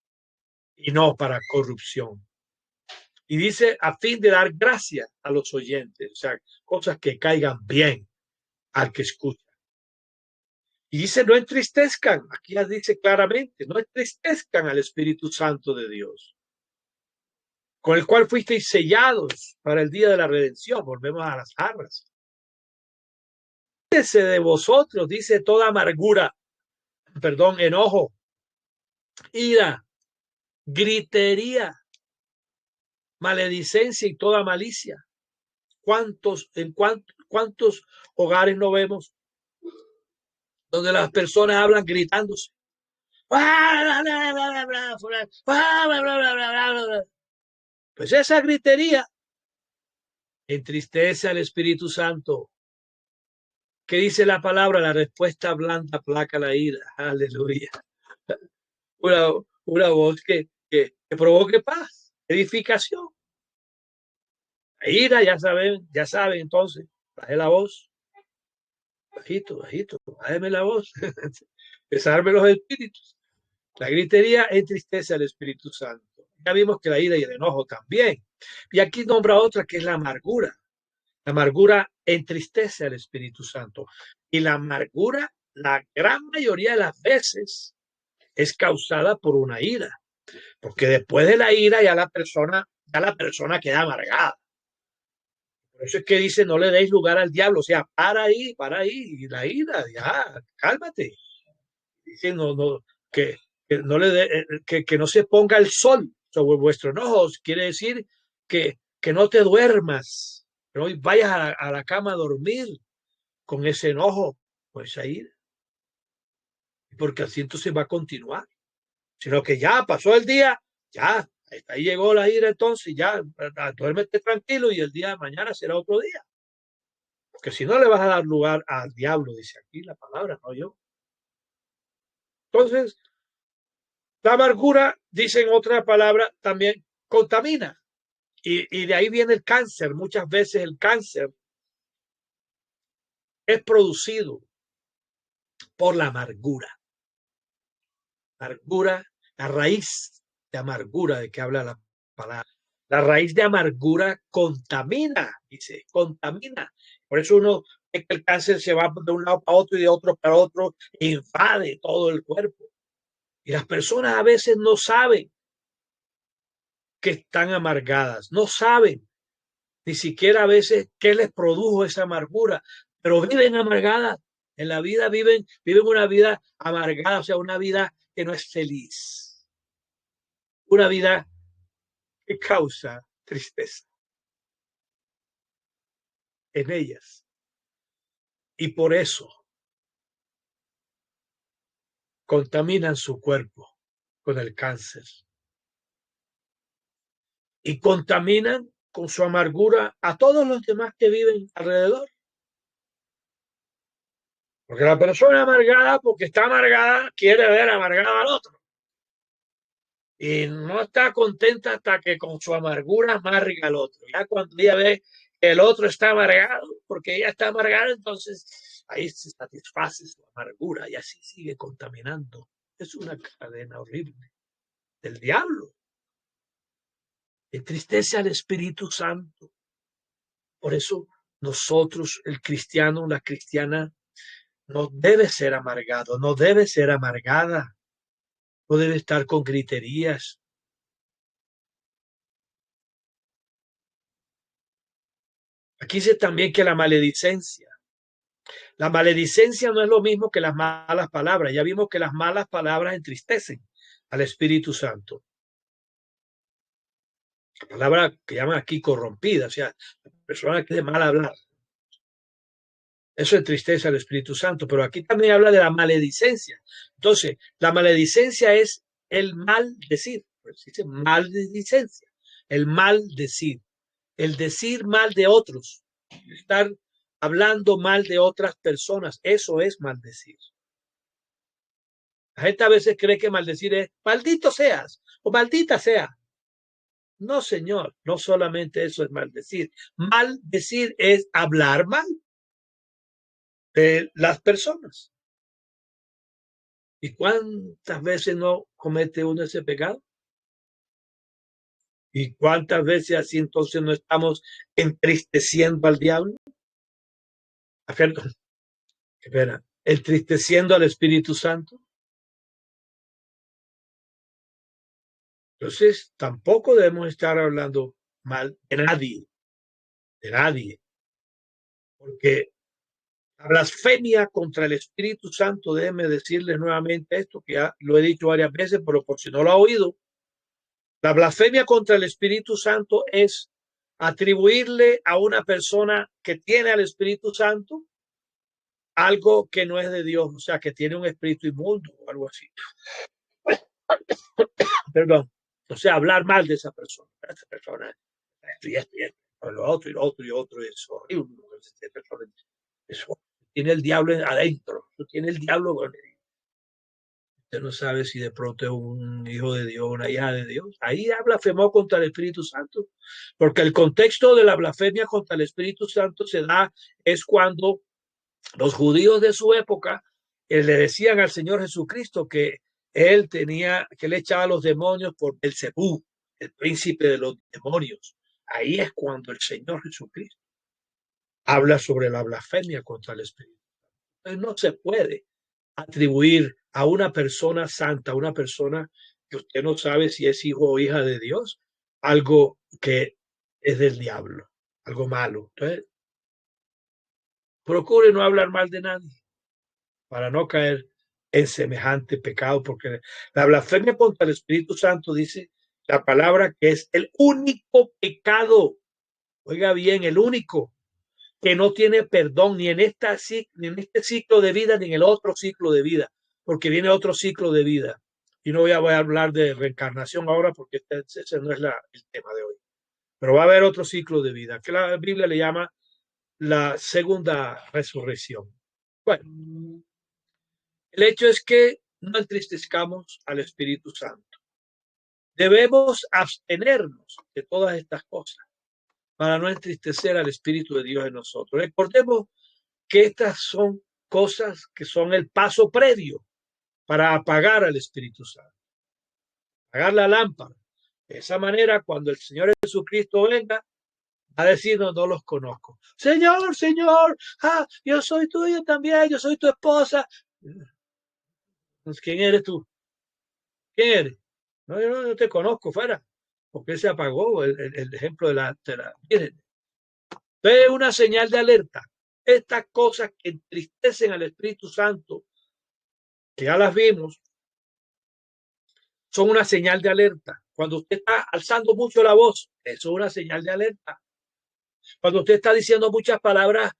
y no para corrupción. Y dice a fin de dar gracia a los oyentes, o sea, cosas que caigan bien al que escucha. Y dice, no entristezcan, aquí ya dice claramente, no entristezcan al Espíritu Santo de Dios, con el cual fuisteis sellados para el día de la redención. Volvemos a las arras. Quítese de vosotros, dice, toda amargura, perdón, enojo, ira, gritería, maledicencia y toda malicia. ¿Cuántos hogares no vemos donde las personas hablan gritándose? Pues esa gritería entristece al Espíritu Santo. ¿Qué dice la palabra? La respuesta blanda aplaca la ira. Aleluya. Una, una voz que provoque paz, edificación. La ira, ya saben entonces. Baje la voz. Bajito, bajito. Bájeme la voz. Desarme los espíritus. La gritería entristece al Espíritu Santo. Ya vimos que la ira y el enojo también. Y aquí nombra otra que es la amargura. La amargura entristece al Espíritu Santo. Y la amargura, la gran mayoría de las veces, es causada por una ira. Porque después de la ira ya la persona queda amargada. Por eso es que dice, no le deis lugar al diablo. O sea, para ahí. Y la ira, ya, cálmate. Dice, que no le que no se ponga el sol sobre vuestros ojos. Quiere decir que no te duermas, que no vayas a la cama a dormir, con ese enojo, con esa ira, porque así entonces va a continuar, sino que ya pasó el día, ya, ahí llegó la ira entonces, ya, duérmete tranquilo y el día de mañana será otro día, porque si no le vas a dar lugar al diablo, dice aquí la palabra, no yo. Entonces, la amargura, dice en otra palabra, también contamina. Y de ahí viene el cáncer. Muchas veces el cáncer es producido por la amargura. Amargura, la raíz de amargura de que habla la palabra. La raíz de amargura contamina, dice, contamina. Por eso uno ve que el cáncer se va de un lado para otro y de otro para otro e invade todo el cuerpo. Y las personas a veces no saben que están amargadas, no saben ni siquiera a veces qué les produjo esa amargura, pero viven amargadas. En la vida viven una vida amargada, o sea, una vida que no es feliz, una vida que causa tristeza en ellas. Y por eso contaminan su cuerpo con el cáncer y contaminan con su amargura a todos los demás que viven alrededor. Porque la persona amargada, porque está amargada, quiere ver amargado al otro. Y no está contenta hasta que con su amargura amarga al otro. Ya cuando ella ve que el otro está amargado, porque ella está amargada, entonces ahí se satisface su amargura y así sigue contaminando. Es una cadena horrible del diablo. Entristece al Espíritu Santo. Por eso nosotros, el cristiano, la cristiana, no debe ser amargado, no debe ser amargada, no debe estar con griterías. Aquí dice también que la maledicencia no es lo mismo que las malas palabras. Ya vimos que las malas palabras entristecen al Espíritu Santo. La palabra que llaman aquí corrompida, o sea, la persona que es de mal hablar. Eso entristece al Espíritu Santo, pero aquí también habla de la maledicencia. Entonces, la maledicencia es el mal decir, pues dice maledicencia, el mal decir, el decir mal de otros, estar hablando mal de otras personas, eso es maldecir. La gente a veces cree que maldecir es maldito seas o maldita sea. No, señor, no solamente eso es maldecir. Maldecir es hablar mal de las personas. ¿Y cuántas veces no comete uno ese pecado? ¿Y cuántas veces así entonces no estamos entristeciendo al diablo? Perdón, espera, entristeciendo al Espíritu Santo. Entonces, tampoco debemos estar hablando mal de nadie, porque la blasfemia contra el Espíritu Santo, déjeme decirles nuevamente esto, que ya lo he dicho varias veces, pero por si no lo ha oído, la blasfemia contra el Espíritu Santo es atribuirle a una persona que tiene al Espíritu Santo algo que no es de Dios, o sea, que tiene un espíritu inmundo o algo así. Perdón. O sea, hablar mal de esa persona. Esa persona, esto y esto y esto, lo otro y lo otro y otro, es horrible. Esa persona, eso tiene el diablo adentro, eso tiene el diablo. Usted no sabe si de pronto es un hijo de Dios, una hija de Dios. Ahí ha blasfemado contra el Espíritu Santo, porque el contexto de la blasfemia contra el Espíritu Santo se da es cuando los judíos de su época le decían al Señor Jesucristo que él tenía, que él echaba a los demonios por Belcebú, el príncipe de los demonios. Ahí es cuando el Señor Jesucristo habla sobre la blasfemia contra el Espíritu. Entonces no se puede atribuir a una persona santa, a una persona que usted no sabe si es hijo o hija de Dios, algo que es del diablo, algo malo. Entonces, procure no hablar mal de nadie para no caer en semejante pecado, porque la blasfemia contra el Espíritu Santo dice la palabra que es el único pecado. Oiga bien, el único. que no tiene perdón ni en ni en este ciclo de vida, ni en el otro ciclo de vida, porque viene otro ciclo de vida. Y no voy a hablar de reencarnación ahora porque ese no es el tema de hoy. Pero va a haber otro ciclo de vida, que la Biblia le llama la segunda resurrección. Bueno, el hecho es que no entristezcamos al Espíritu Santo. Debemos abstenernos de todas estas cosas para no entristecer al Espíritu de Dios en nosotros. Recordemos que estas son cosas que son el paso previo para apagar al Espíritu Santo, apagar la lámpara. De esa manera, cuando el Señor Jesucristo venga, va a decirnos, no los conozco. Señor, Señor, yo soy tuyo también, yo soy tu esposa. ¿Quién eres tú? ¿Quién eres? No, yo no te conozco, fuera. Porque se apagó el ejemplo de la Virgen. Entonces es una señal de alerta. Estas cosas que entristecen al Espíritu Santo, que ya las vimos, son una señal de alerta. Cuando usted está alzando mucho la voz, eso es una señal de alerta. Cuando usted está diciendo muchas palabras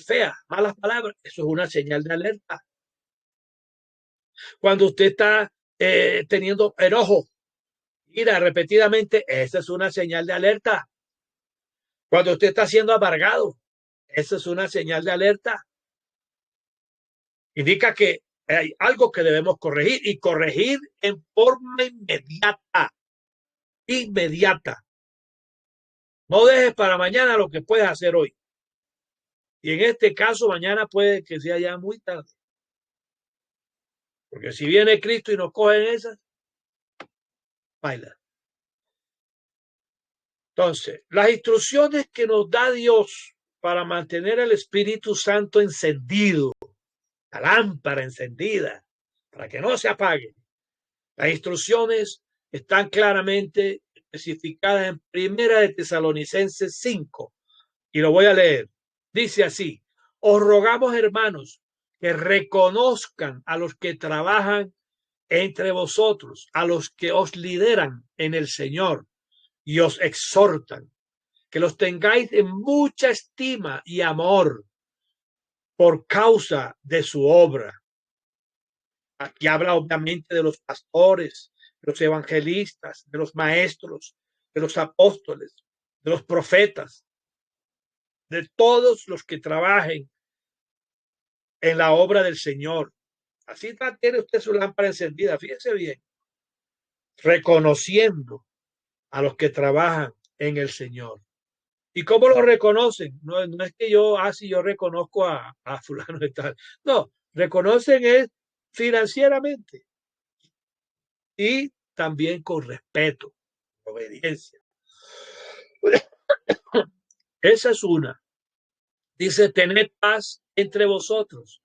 feas, malas palabras, eso es una señal de alerta. Cuando usted está teniendo enojo, ira repetidamente, esa es una señal de alerta. Cuando usted está siendo amargado, esa es una señal de alerta. Indica que hay algo que debemos corregir y corregir en forma inmediata. Inmediata. No dejes para mañana lo que puedes hacer hoy. Y en este caso, mañana puede que sea ya muy tarde. Porque si viene Cristo y nos cogen esas, baila. Entonces, las instrucciones que nos da Dios para mantener el Espíritu Santo encendido, la lámpara encendida, para que no se apague. Las instrucciones están claramente especificadas en Primera de Tesalonicenses 5, y lo voy a leer. Dice así: os rogamos, hermanos, que reconozcan a los que trabajan entre vosotros, a los que os lideran en el Señor y os exhortan, que los tengáis en mucha estima y amor por causa de su obra. Aquí habla obviamente de los pastores, de los evangelistas, de los maestros, de los apóstoles, de los profetas, de todos los que trabajen en la obra del Señor. Así tiene usted su lámpara encendida, fíjese bien, reconociendo a los que trabajan en el Señor. ¿Y cómo lo reconocen? No es que yo, si yo reconozco a fulano y tal. No, reconocen es financieramente y también con respeto, obediencia. Esa es una. Dice, tened paz entre vosotros.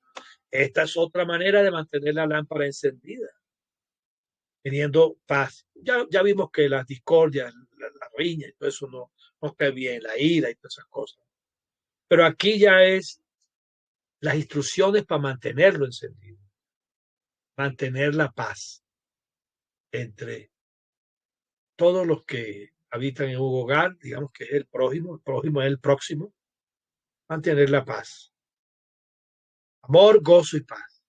Esta es otra manera de mantener la lámpara encendida, teniendo paz. Ya vimos que las discordias, la riña y todo eso no cae bien, la ira y todas esas cosas. Pero aquí ya es las instrucciones para mantenerlo encendido, mantener la paz entre todos los que habitan en un hogar, digamos que es el prójimo es el próximo, mantener la paz, amor, gozo y paz.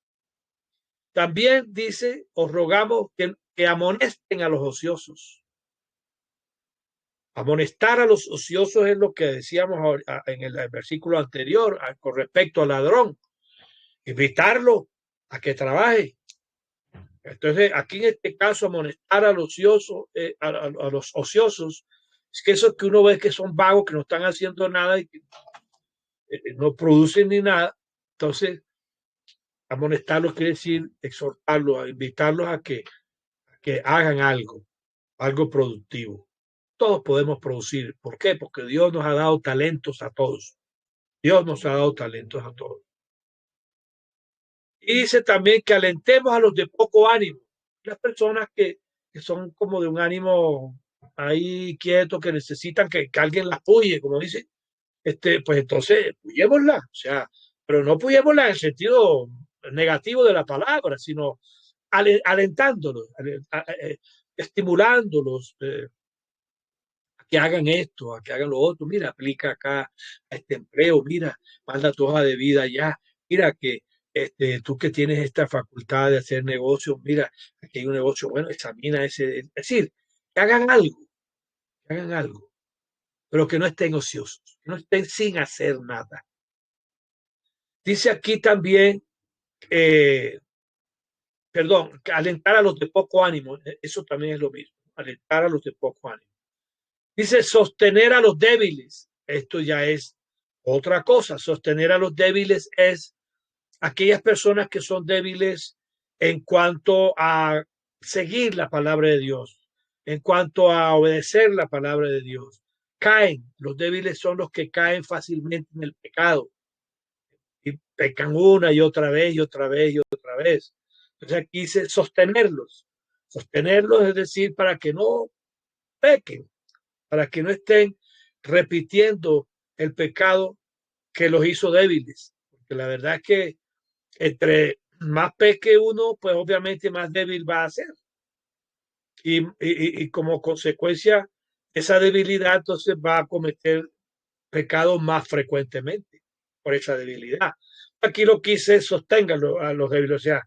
También dice, os rogamos que amonesten a los ociosos. Amonestar a los ociosos es lo que decíamos en el versículo anterior con respecto al ladrón. Invitarlo a que trabaje. Entonces, aquí en este caso, amonestar a los ociosos, a los ociosos, es que esos que uno ve que son vagos, que no están haciendo nada y que no producen ni nada. Entonces, amonestarlos quiere decir exhortarlos, invitarlos a que hagan algo productivo. Todos podemos producir. ¿Por qué? Porque Dios nos ha dado talentos a todos. Dios nos ha dado talentos a todos. Y dice también que alentemos a los de poco ánimo, las personas que son como de un ánimo ahí quieto, que necesitan que alguien las puye, como dice, pues entonces puyémosla, o sea, pero no puyémosla en el sentido negativo de la palabra, sino alentándolos, estimulándolos, que hagan esto, a que hagan lo otro. Mira, aplica acá a este empleo, mira, manda tu hoja de vida allá, mira que tú que tienes esta facultad de hacer negocios, mira, aquí hay un negocio bueno, examina ese. Es decir, que hagan algo, pero que no estén ociosos, que no estén sin hacer nada. Dice aquí también, eh, perdón, que alentar a los de poco ánimo, eso también es lo mismo, alentar a los de poco ánimo. Dice sostener a los débiles. Esto ya es otra cosa. Sostener a los débiles es aquellas personas que son débiles en cuanto a seguir la palabra de Dios, en cuanto a obedecer la palabra de Dios. Caen. Los débiles son los que caen fácilmente en el pecado y pecan una y otra vez y otra vez y otra vez. Entonces aquí dice sostenerlos. Sostenerlos es decir, para que no pequen, para que no estén repitiendo el pecado que los hizo débiles. Porque la verdad es que entre más peque uno, pues obviamente más débil va a ser. Y como consecuencia, esa debilidad entonces va a cometer pecados más frecuentemente por esa debilidad. Aquí lo quise sostenganlo a los débiles, o sea,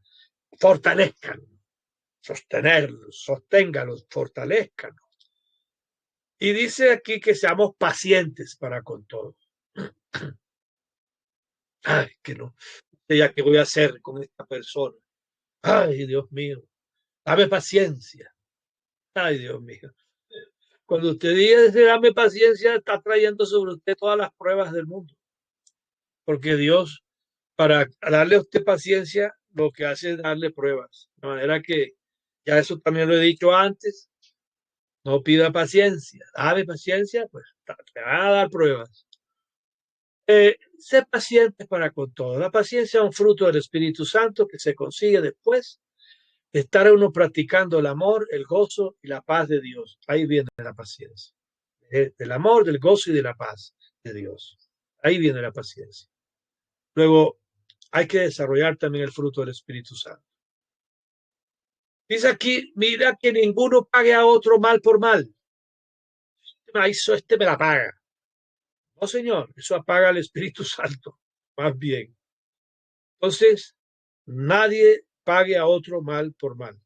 fortalezcan, sostenerlos, sosténgalos, fortalezcan. Y dice aquí que seamos pacientes para con todos. Ay, que no, ya qué voy a hacer con esta persona. Ay, Dios mío, dame paciencia. Ay, Dios mío. Cuando usted dice dame paciencia, está trayendo sobre usted todas las pruebas del mundo. Porque Dios, para darle a usted paciencia, lo que hace es darle pruebas. De manera que, ya eso también lo he dicho antes, no pida paciencia. Dame paciencia, pues te van a dar pruebas. Sé paciente para con todo. La paciencia es un fruto del Espíritu Santo que se consigue después de estar uno practicando el amor, el gozo y la paz de Dios. Ahí viene la paciencia. Del amor, del gozo y de la paz de Dios. Ahí viene la paciencia. Luego, hay que desarrollar también el fruto del Espíritu Santo. Dice aquí, mira que ninguno pague a otro mal por mal. Este me la paga. No, señor, eso apaga el Espíritu Santo. Más bien. Entonces, nadie pague a otro mal por mal.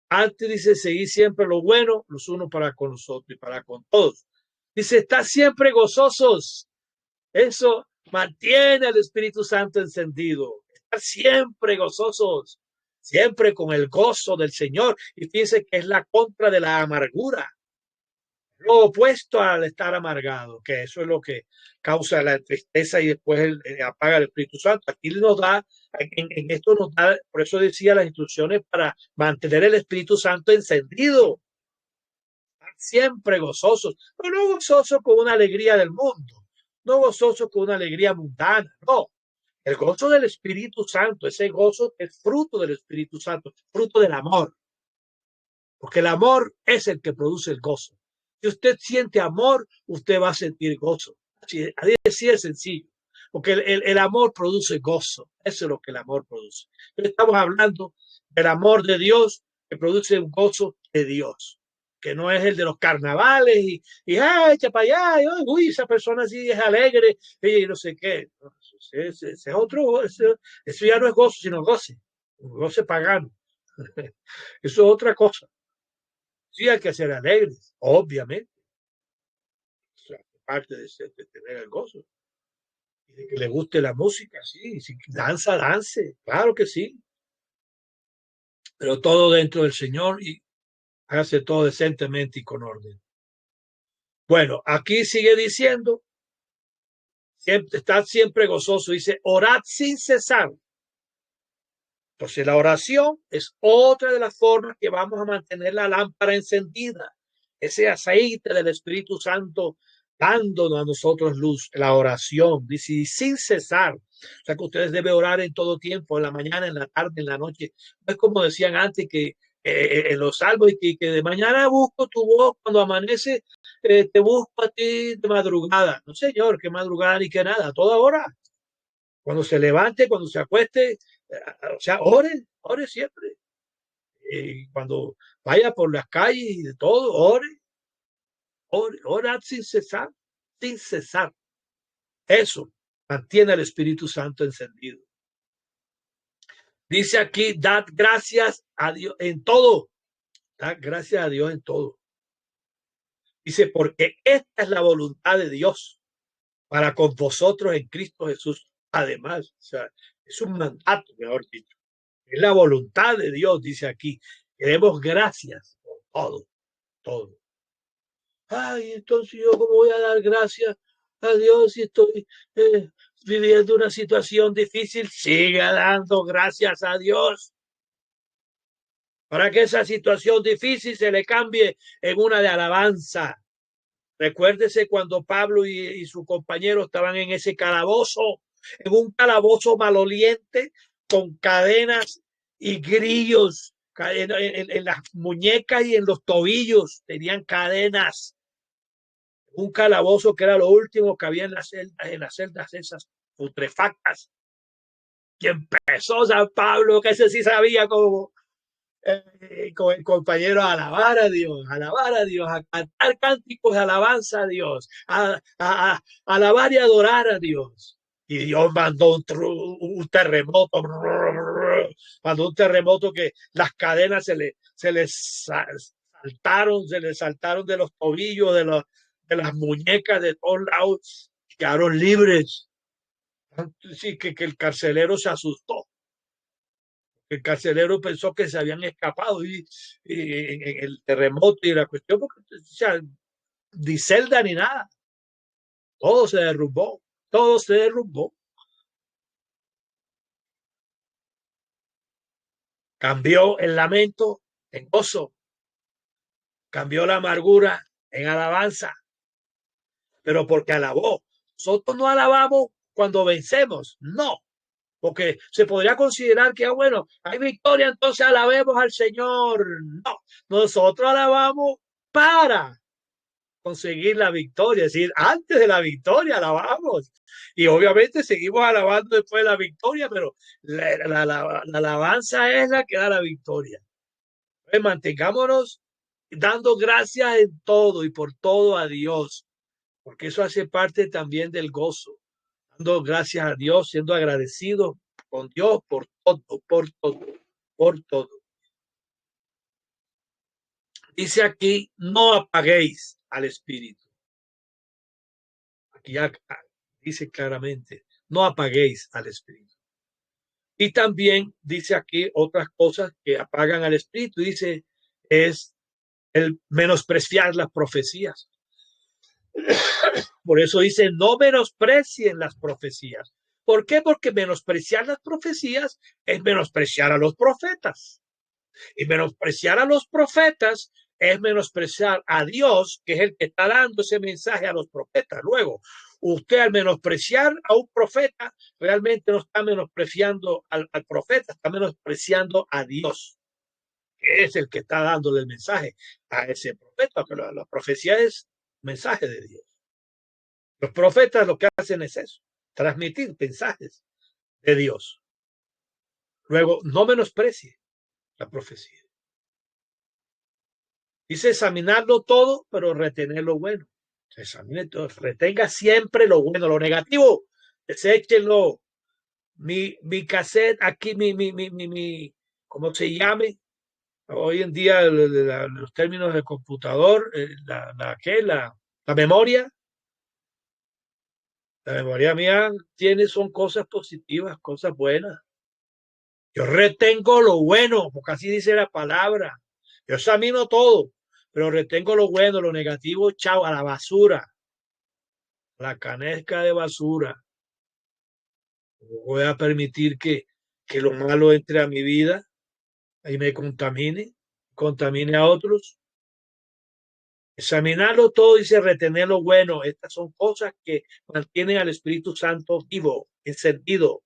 Antes dice, seguir siempre lo bueno, los unos para con los otros y para con todos. Dice, está siempre gozosos. Eso mantiene al Espíritu Santo encendido. Estar siempre gozosos, siempre con el gozo del Señor. Y fíjense que es la contra de la amargura. Lo opuesto al estar amargado, que eso es lo que causa la tristeza y después apaga el Espíritu Santo. Aquí nos da, en esto nos da, por eso decía las instrucciones para mantener el Espíritu Santo encendido, siempre gozosos, pero no gozosos con una alegría del mundo, no gozosos con una alegría mundana, no. El gozo del Espíritu Santo, ese gozo es fruto del Espíritu Santo, fruto del amor, porque el amor es el que produce el gozo. Si usted siente amor, usted va a sentir gozo. Así es sencillo. Porque el amor produce gozo. Eso es lo que el amor produce. Pero estamos hablando del amor de Dios que produce un gozo de Dios. Que no es el de los carnavales ay, echa para allá, y, uy, esa persona sí es alegre, y no sé qué. Ese es otro, eso ya no es gozo, sino goce. Un goce pagano. Eso es otra cosa. Sí, hay que ser alegres, obviamente. O sea, parte de tener el gozo. Y de que le guste la música, sí. Si danza, dance. Claro que sí. Pero todo dentro del Señor y hace todo decentemente y con orden. Bueno, aquí sigue diciendo, estad siempre gozoso. Dice, orad sin cesar. Entonces la oración es otra de las formas que vamos a mantener la lámpara encendida. Ese aceite del Espíritu Santo dándonos a nosotros luz, la oración, dice, y sin cesar. O sea que ustedes deben orar en todo tiempo, en la mañana, en la tarde, en la noche. No es como decían antes que en los salmos y que de mañana busco tu voz, cuando amanece te busco a ti de madrugada. No, señor, que madrugada ni que nada, a toda hora. Cuando se levante, cuando se acueste, o sea, ore siempre. Cuando vaya por las calles y de todo, ore. Orad sin cesar, sin cesar. Eso mantiene al Espíritu Santo encendido. Dice aquí, dad gracias a Dios en todo. Dad gracias a Dios en todo. Dice, porque esta es la voluntad de Dios para con vosotros en Cristo Jesús. Además, o sea, es un mandato, mejor dicho. Es la voluntad de Dios, dice aquí. Queremos gracias por todo, todo. Ay, entonces yo cómo voy a dar gracias a Dios si estoy viviendo una situación difícil. Siga dando gracias a Dios para que esa situación difícil se le cambie en una de alabanza. Recuérdese cuando Pablo y su compañero estaban en ese calabozo, en un calabozo maloliente con cadenas y grillos en las muñecas y en los tobillos. Tenían cadenas. Un calabozo que era lo último que había en las celdas esas putrefactas. Y empezó San Pablo, que ese sí sabía cómo con el compañero a alabar a Dios, a cantar cánticos de alabanza a Dios, a alabar y adorar a Dios. Y Dios mandó un terremoto, mandó un terremoto que las cadenas se les saltaron de los tobillos, de las muñecas, de todos lados, quedaron libres. Sí, que el carcelero se asustó. El carcelero pensó que se habían escapado y en el terremoto y la cuestión, porque o sea, ni celda ni nada, todo se derrumbó, todo se derrumbó. Cambió el lamento en gozo, cambió la amargura en alabanza, pero porque alabó. Nosotros no alabamos cuando vencemos, no, porque se podría considerar que, bueno, hay victoria, entonces alabemos al Señor. No, nosotros alabamos para conseguir la victoria, es decir, antes de la victoria alabamos. Y obviamente seguimos alabando después de la victoria, pero la alabanza es la que da la victoria. Entonces, mantengámonos dando gracias en todo y por todo a Dios, porque eso hace parte también del gozo. Dando gracias a Dios, siendo agradecido con Dios por todo, por todo, por todo. Dice aquí, no apaguéis al Espíritu. Aquí ya dice claramente, no apaguéis al Espíritu. Y también dice aquí otras cosas que apagan al Espíritu. Dice, es el menospreciar las profecías. Por eso dice, no menosprecien las profecías. ¿Por qué? Porque menospreciar las profecías es menospreciar a los profetas. Y menospreciar a los profetas es menospreciar a Dios, que es el que está dando ese mensaje a los profetas. Luego, usted al menospreciar a un profeta, realmente no está menospreciando al profeta, está menospreciando a Dios, que es el que está dándole el mensaje a ese profeta, que la profecía es mensaje de Dios. Los profetas lo que hacen es eso, transmitir mensajes de Dios. Luego, no menosprecie la profecía. Dice examinarlo todo, pero retener lo bueno. Examine todo, retenga siempre lo bueno, lo negativo, deséchenlo. Mi cassette, aquí, ¿cómo se llame? Hoy en día, los términos del computador, la memoria. La memoria mía son cosas positivas, cosas buenas. Yo retengo lo bueno, porque así dice la palabra. Yo examino todo, pero retengo lo bueno, lo negativo, chao, a la basura, la canesca de basura. No voy a permitir que lo malo entre a mi vida y me contamine a otros. Examinarlo todo y retener lo bueno. Estas son cosas que mantienen al Espíritu Santo vivo, encendido.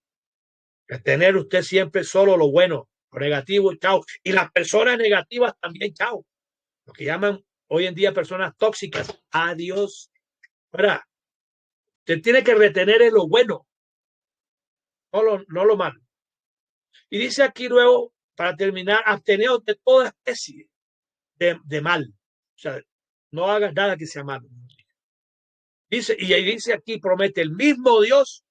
Retener usted siempre solo lo bueno, lo negativo, chao. Y las personas negativas también, chao. Lo que llaman hoy en día personas tóxicas. Adiós. Ahora, usted tiene que retener en lo bueno, no lo malo. Y dice aquí luego, para terminar, absteneos de toda especie de mal. O sea, No hagas nada que sea malo. Dice, y ahí dice aquí, promete el mismo Dios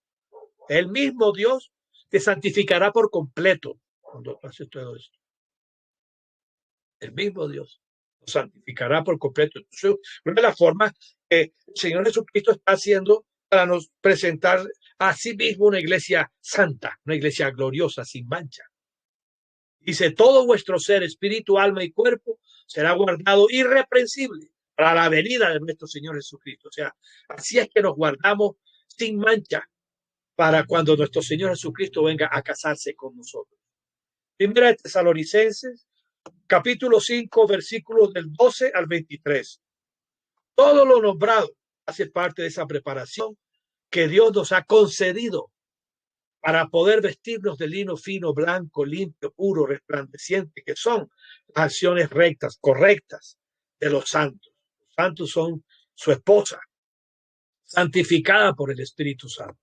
te santificará por completo cuando haces todo esto. El mismo Dios lo santificará por completo. Entonces, una de las formas que el Señor Jesucristo está haciendo para nos presentar a sí mismo una iglesia santa, una iglesia gloriosa, sin mancha. Dice, todo vuestro ser, espíritu, alma y cuerpo será guardado irreprensible para la venida de nuestro Señor Jesucristo. O sea, así es que nos guardamos sin mancha para cuando nuestro Señor Jesucristo venga a casarse con nosotros. Primera de Tesalonicenses, capítulo 5, versículos del 12 al 23. Todo lo nombrado hace parte de esa preparación que Dios nos ha concedido para poder vestirnos de lino fino, blanco, limpio, puro, resplandeciente, que son las acciones rectas, correctas de los santos. Los santos son su esposa, santificada por el Espíritu Santo.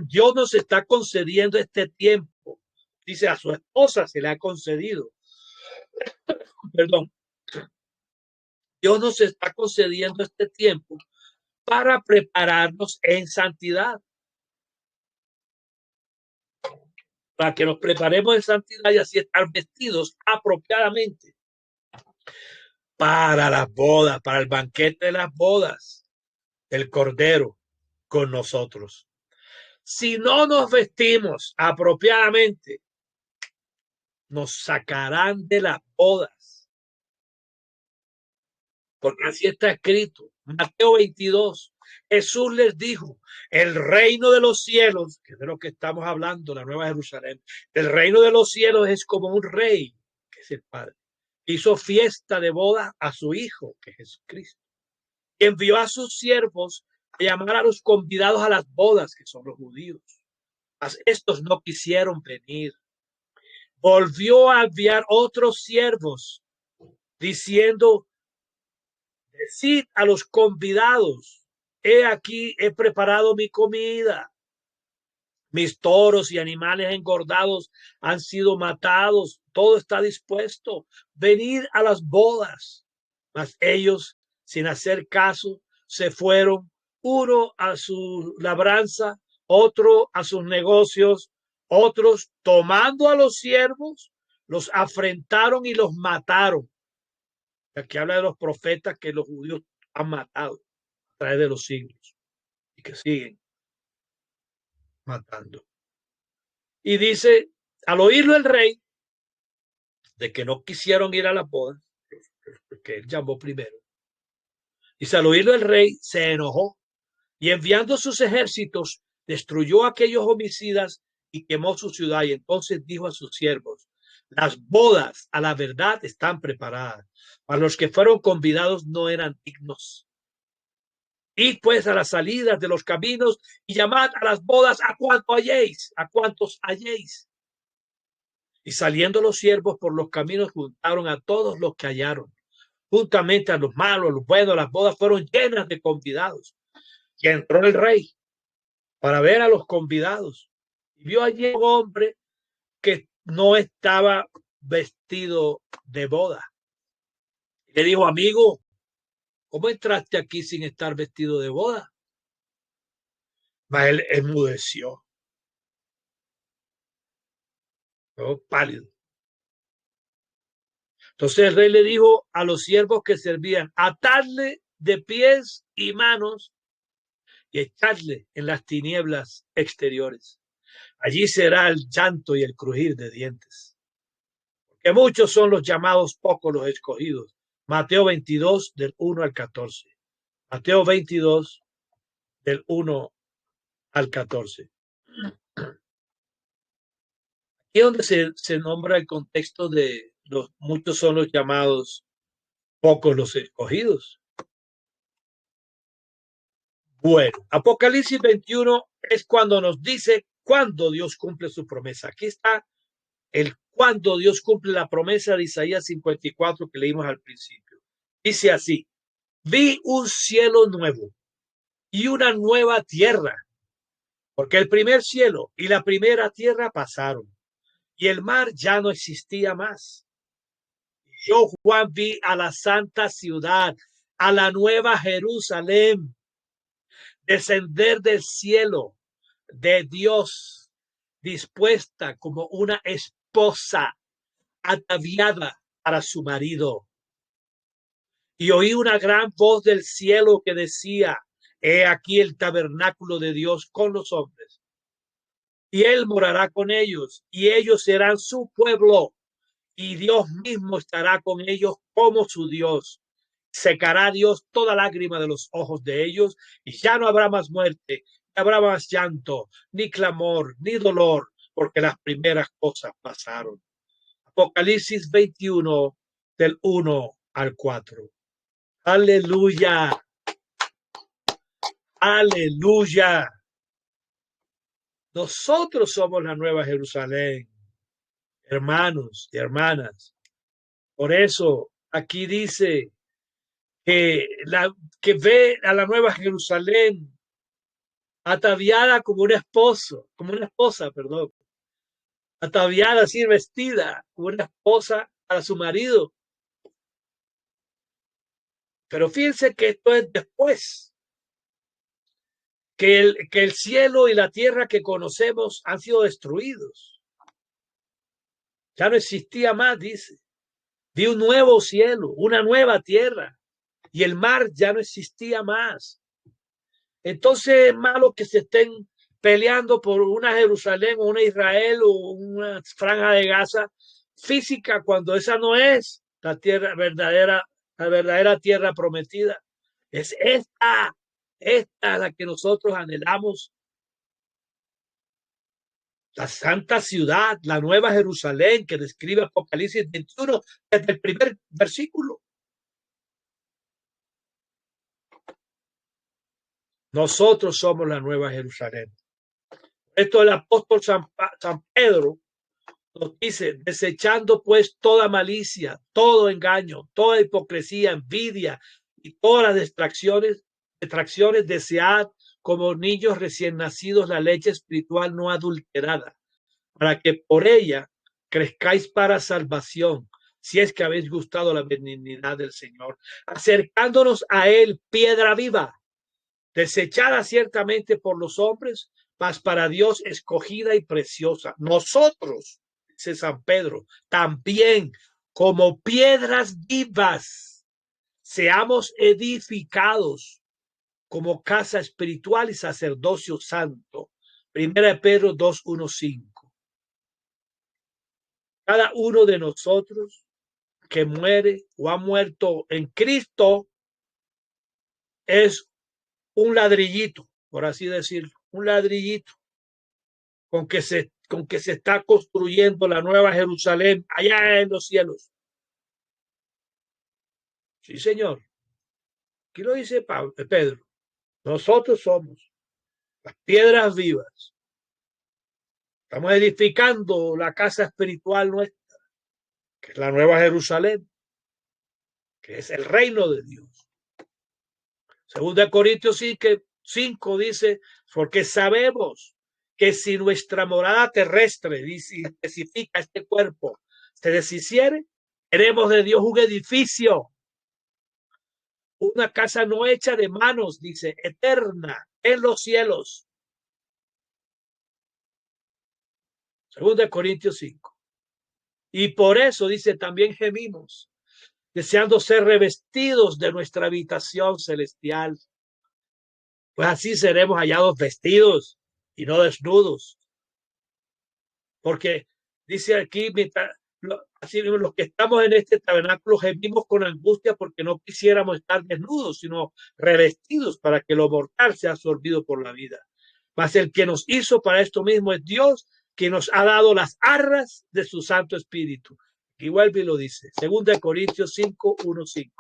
Dios nos está concediendo este tiempo. Dice, a su esposa se le ha concedido. Perdón. Dios nos está concediendo este tiempo para prepararnos en santidad. Para que nos preparemos en santidad y así estar vestidos apropiadamente para las bodas, para el banquete de las bodas del Cordero con nosotros. Si no nos vestimos apropiadamente, nos sacarán de las bodas. Porque así está escrito. Mateo 22. Jesús les dijo, el reino de los cielos, que es de lo que estamos hablando, la Nueva Jerusalén, el reino de los cielos es como un rey, que es el Padre. Hizo fiesta de boda a su Hijo, que es Jesucristo. Y envió a sus siervos a llamar a los convidados a las bodas, que son los judíos. Mas estos no quisieron venir. Volvió a enviar otros siervos, diciendo, decid a los convidados, he aquí, he preparado mi comida. Mis toros y animales engordados han sido matados. Todo está dispuesto. Venid a las bodas. Mas ellos, sin hacer caso, se fueron, uno a su labranza, otro a sus negocios, otros tomando a los siervos, los afrentaron y los mataron. Aquí habla de los profetas que los judíos han matado a través de los siglos y que siguen matando. Y dice, al oírlo el rey, de que no quisieron ir a la boda, porque él llamó primero, dice, al oírlo el rey se enojó y enviando sus ejércitos, destruyó a aquellos homicidas y quemó su ciudad. Y entonces dijo a sus siervos, las bodas a la verdad están preparadas, para los que fueron convidados no eran dignos. Id pues a las salidas de los caminos y llamad a las bodas a cuantos halléis. Y saliendo los siervos por los caminos juntaron a todos los que hallaron, juntamente a los malos, a los buenos. Las bodas fueron llenas de convidados. Y entró el rey para ver a los convidados. Y vio allí un hombre que no estaba vestido de boda. Y le dijo, amigo, ¿cómo entraste aquí sin estar vestido de boda? Mas él enmudeció, pálido. Entonces el rey le dijo a los siervos que servían, atadle de pies y manos y echadle en las tinieblas exteriores. Allí será el llanto y el crujir de dientes. Porque muchos son los llamados, pocos los escogidos. Mateo 22, del 1 al 14. Mateo 22, del 1 al 14. Aquí es donde se nombra el contexto de los muchos son los llamados, pocos los escogidos. Bueno, Apocalipsis 21 es cuando nos dice cuándo Dios cumple su promesa. Aquí está el cuándo Dios cumple la promesa de Isaías 54 que leímos al principio. Dice así, vi un cielo nuevo y una nueva tierra, porque el primer cielo y la primera tierra pasaron y el mar ya no existía más. yo Juan vi a la santa ciudad, a la nueva Jerusalén, descender del cielo de Dios, dispuesta como una esposa ataviada para su marido. Y oí una gran voz del cielo que decía: he aquí el tabernáculo de Dios con los hombres, y él morará con ellos, y ellos serán su pueblo, y Dios mismo estará con ellos como su Dios. Secará Dios toda lágrima de los ojos de ellos, y ya no habrá más muerte, ni habrá más llanto, ni clamor, ni dolor, porque las primeras cosas pasaron. Apocalipsis 21, del 1 al 4. Aleluya, aleluya. Nosotros somos la nueva Jerusalén, hermanos y hermanas. Por eso aquí dice que ve a la nueva Jerusalén ataviada como un esposo, como una esposa, perdón, ataviada así, vestida como una esposa para su marido. Pero fíjense que esto es después, que el cielo y la tierra que conocemos han sido destruidos. Ya no existía más, dice. Vi un nuevo cielo, una nueva tierra, y el mar ya no existía más. Entonces es malo que se estén peleando por una Jerusalén o una Israel o una franja de Gaza física, cuando esa no es la tierra verdadera, la verdadera tierra prometida. Es esta la que nosotros anhelamos. La santa ciudad, la nueva Jerusalén que describe Apocalipsis 21 desde el primer versículo. Nosotros somos la nueva Jerusalén. Esto el apóstol San Pedro nos dice: desechando pues toda malicia, todo engaño, toda hipocresía, envidia y todas las detracciones, desead como niños recién nacidos la leche espiritual no adulterada, para que por ella crezcáis para salvación, si es que habéis gustado la benignidad del Señor, acercándonos a él, piedra viva, desechada ciertamente por los hombres, mas para Dios escogida y preciosa. Nosotros, dice San Pedro, también como piedras vivas, seamos edificados como casa espiritual y sacerdocio santo. Primera de Pedro 2:1-5. Cada uno de nosotros que muere o ha muerto en Cristo es un ladrillito, por así decirlo, un ladrillito con que se está construyendo la nueva Jerusalén allá en los cielos. Sí, señor. Aquí lo dice Pedro. Nosotros somos las piedras vivas. Estamos edificando la casa espiritual nuestra, que es la nueva Jerusalén, que es el reino de Dios. Segunda Corintios 5 dice: porque sabemos que si nuestra morada terrestre, especifica este cuerpo, se deshiciere, seremos de Dios un edificio, una casa no hecha de manos, dice, eterna en los cielos. Segunda Corintios 5. Y por eso dice: también gemimos, deseando ser revestidos de nuestra habitación celestial. Pues así seremos hallados vestidos y no desnudos. Porque dice aquí, así mismo, los que estamos en este tabernáculo gemimos con angustia porque no quisiéramos estar desnudos, sino revestidos, para que lo mortal sea absorbido por la vida. Mas el que nos hizo para esto mismo es Dios, que nos ha dado las arras de su Santo Espíritu. Y vuelve y lo dice, 2 Corintios 5:1-5.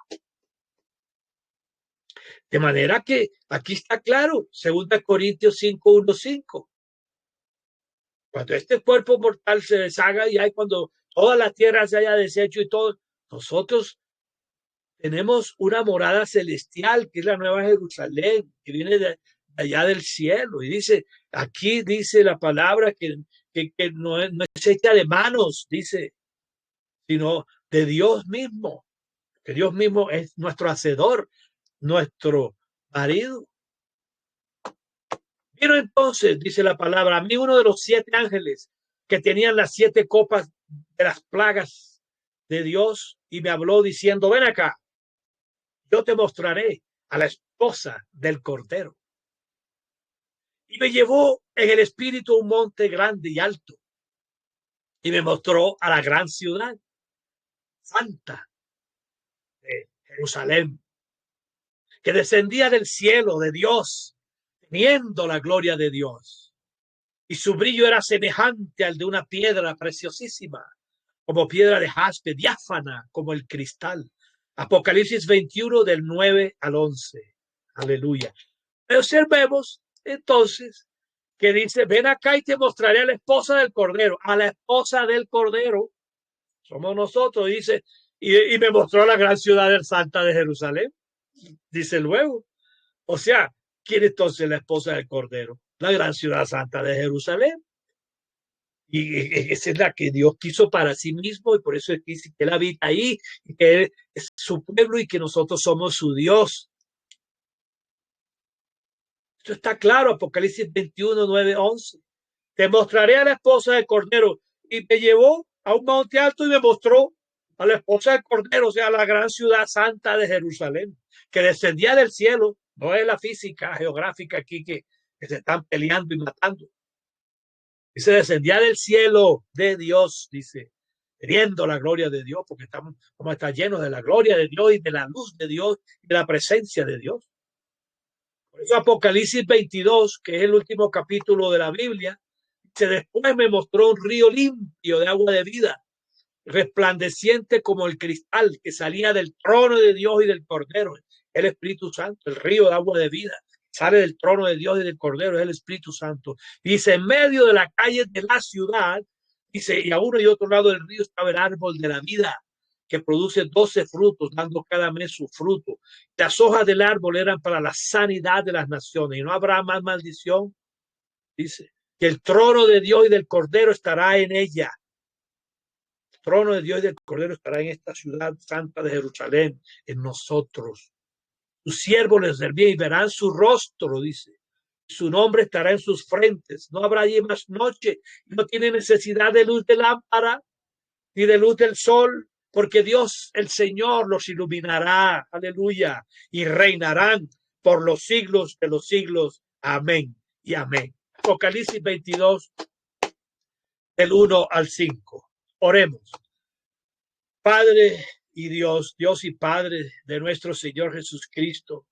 De manera que aquí está claro, 2 Corintios 5:1-5. Cuando este cuerpo mortal se deshaga, y hay cuando toda la tierra se haya deshecho y todo, nosotros tenemos una morada celestial, que es la nueva Jerusalén, que viene de allá del cielo. Y dice, aquí dice la palabra que no es hecha de manos, dice, sino de Dios mismo, que Dios mismo es nuestro hacedor, nuestro marido. Vino entonces, dice la palabra, a mí uno de los 7 ángeles que tenían las 7 copas de las plagas de Dios y me habló diciendo, ven acá, yo te mostraré a la esposa del Cordero. Y me llevó en el espíritu a un monte grande y alto y me mostró a la gran ciudad santa de Jerusalén, que descendía del cielo de Dios, teniendo la gloria de Dios. Y su brillo era semejante al de una piedra preciosísima, como piedra de jaspe, diáfana como el cristal. Apocalipsis 21 del 9 al 11. Aleluya. Observemos entonces que dice, ven acá y te mostraré a la esposa del Cordero, a la esposa del Cordero. Somos nosotros, dice, y me mostró la gran ciudad del Santa de Jerusalén, dice luego. O sea, ¿quién es entonces la esposa del Cordero? La gran ciudad santa de Jerusalén. Y esa es la que Dios quiso para sí mismo y por eso es que Él habita ahí, y que Él es su pueblo y que nosotros somos su Dios. Esto está claro, Apocalipsis 21, 9, 11. Te mostraré a la esposa del Cordero. Y me llevó a un monte alto y me mostró a la esposa del Cordero, o sea, la gran ciudad santa de Jerusalén, que descendía del cielo. No es la física geográfica aquí que se están peleando y matando. Dice, descendía del cielo de Dios, dice, teniendo la gloria de Dios, porque estamos, como está llenos de la gloria de Dios y de la luz de Dios y de la presencia de Dios. Por eso Apocalipsis 22, que es el último capítulo de la Biblia, dice, después me mostró un río limpio de agua de vida, resplandeciente como el cristal que salía del trono de Dios y del Cordero, el Espíritu Santo, el río de agua de vida. Sale del trono de Dios y del Cordero, es el Espíritu Santo. Dice, en medio de la calle de la ciudad, dice, y a uno y otro lado del río estaba el árbol de la vida, que produce 12 frutos, dando cada mes su fruto. Las hojas del árbol eran para la sanidad de las naciones, y no habrá más maldición. Dice, que el trono de Dios y del Cordero estará en ella. El trono de Dios y del Cordero estará en esta ciudad santa de Jerusalén, en nosotros. Sus siervos les servirán y verán su rostro, dice. Su nombre estará en sus frentes. No habrá allí más noche. No tiene necesidad de luz de lámpara ni de luz del sol, porque Dios, el Señor, los iluminará. Aleluya. Y reinarán por los siglos de los siglos. Amén y amén. Apocalipsis 22, del 1 al 5. Oremos. Padre y Dios, Dios y Padre de nuestro Señor Jesucristo,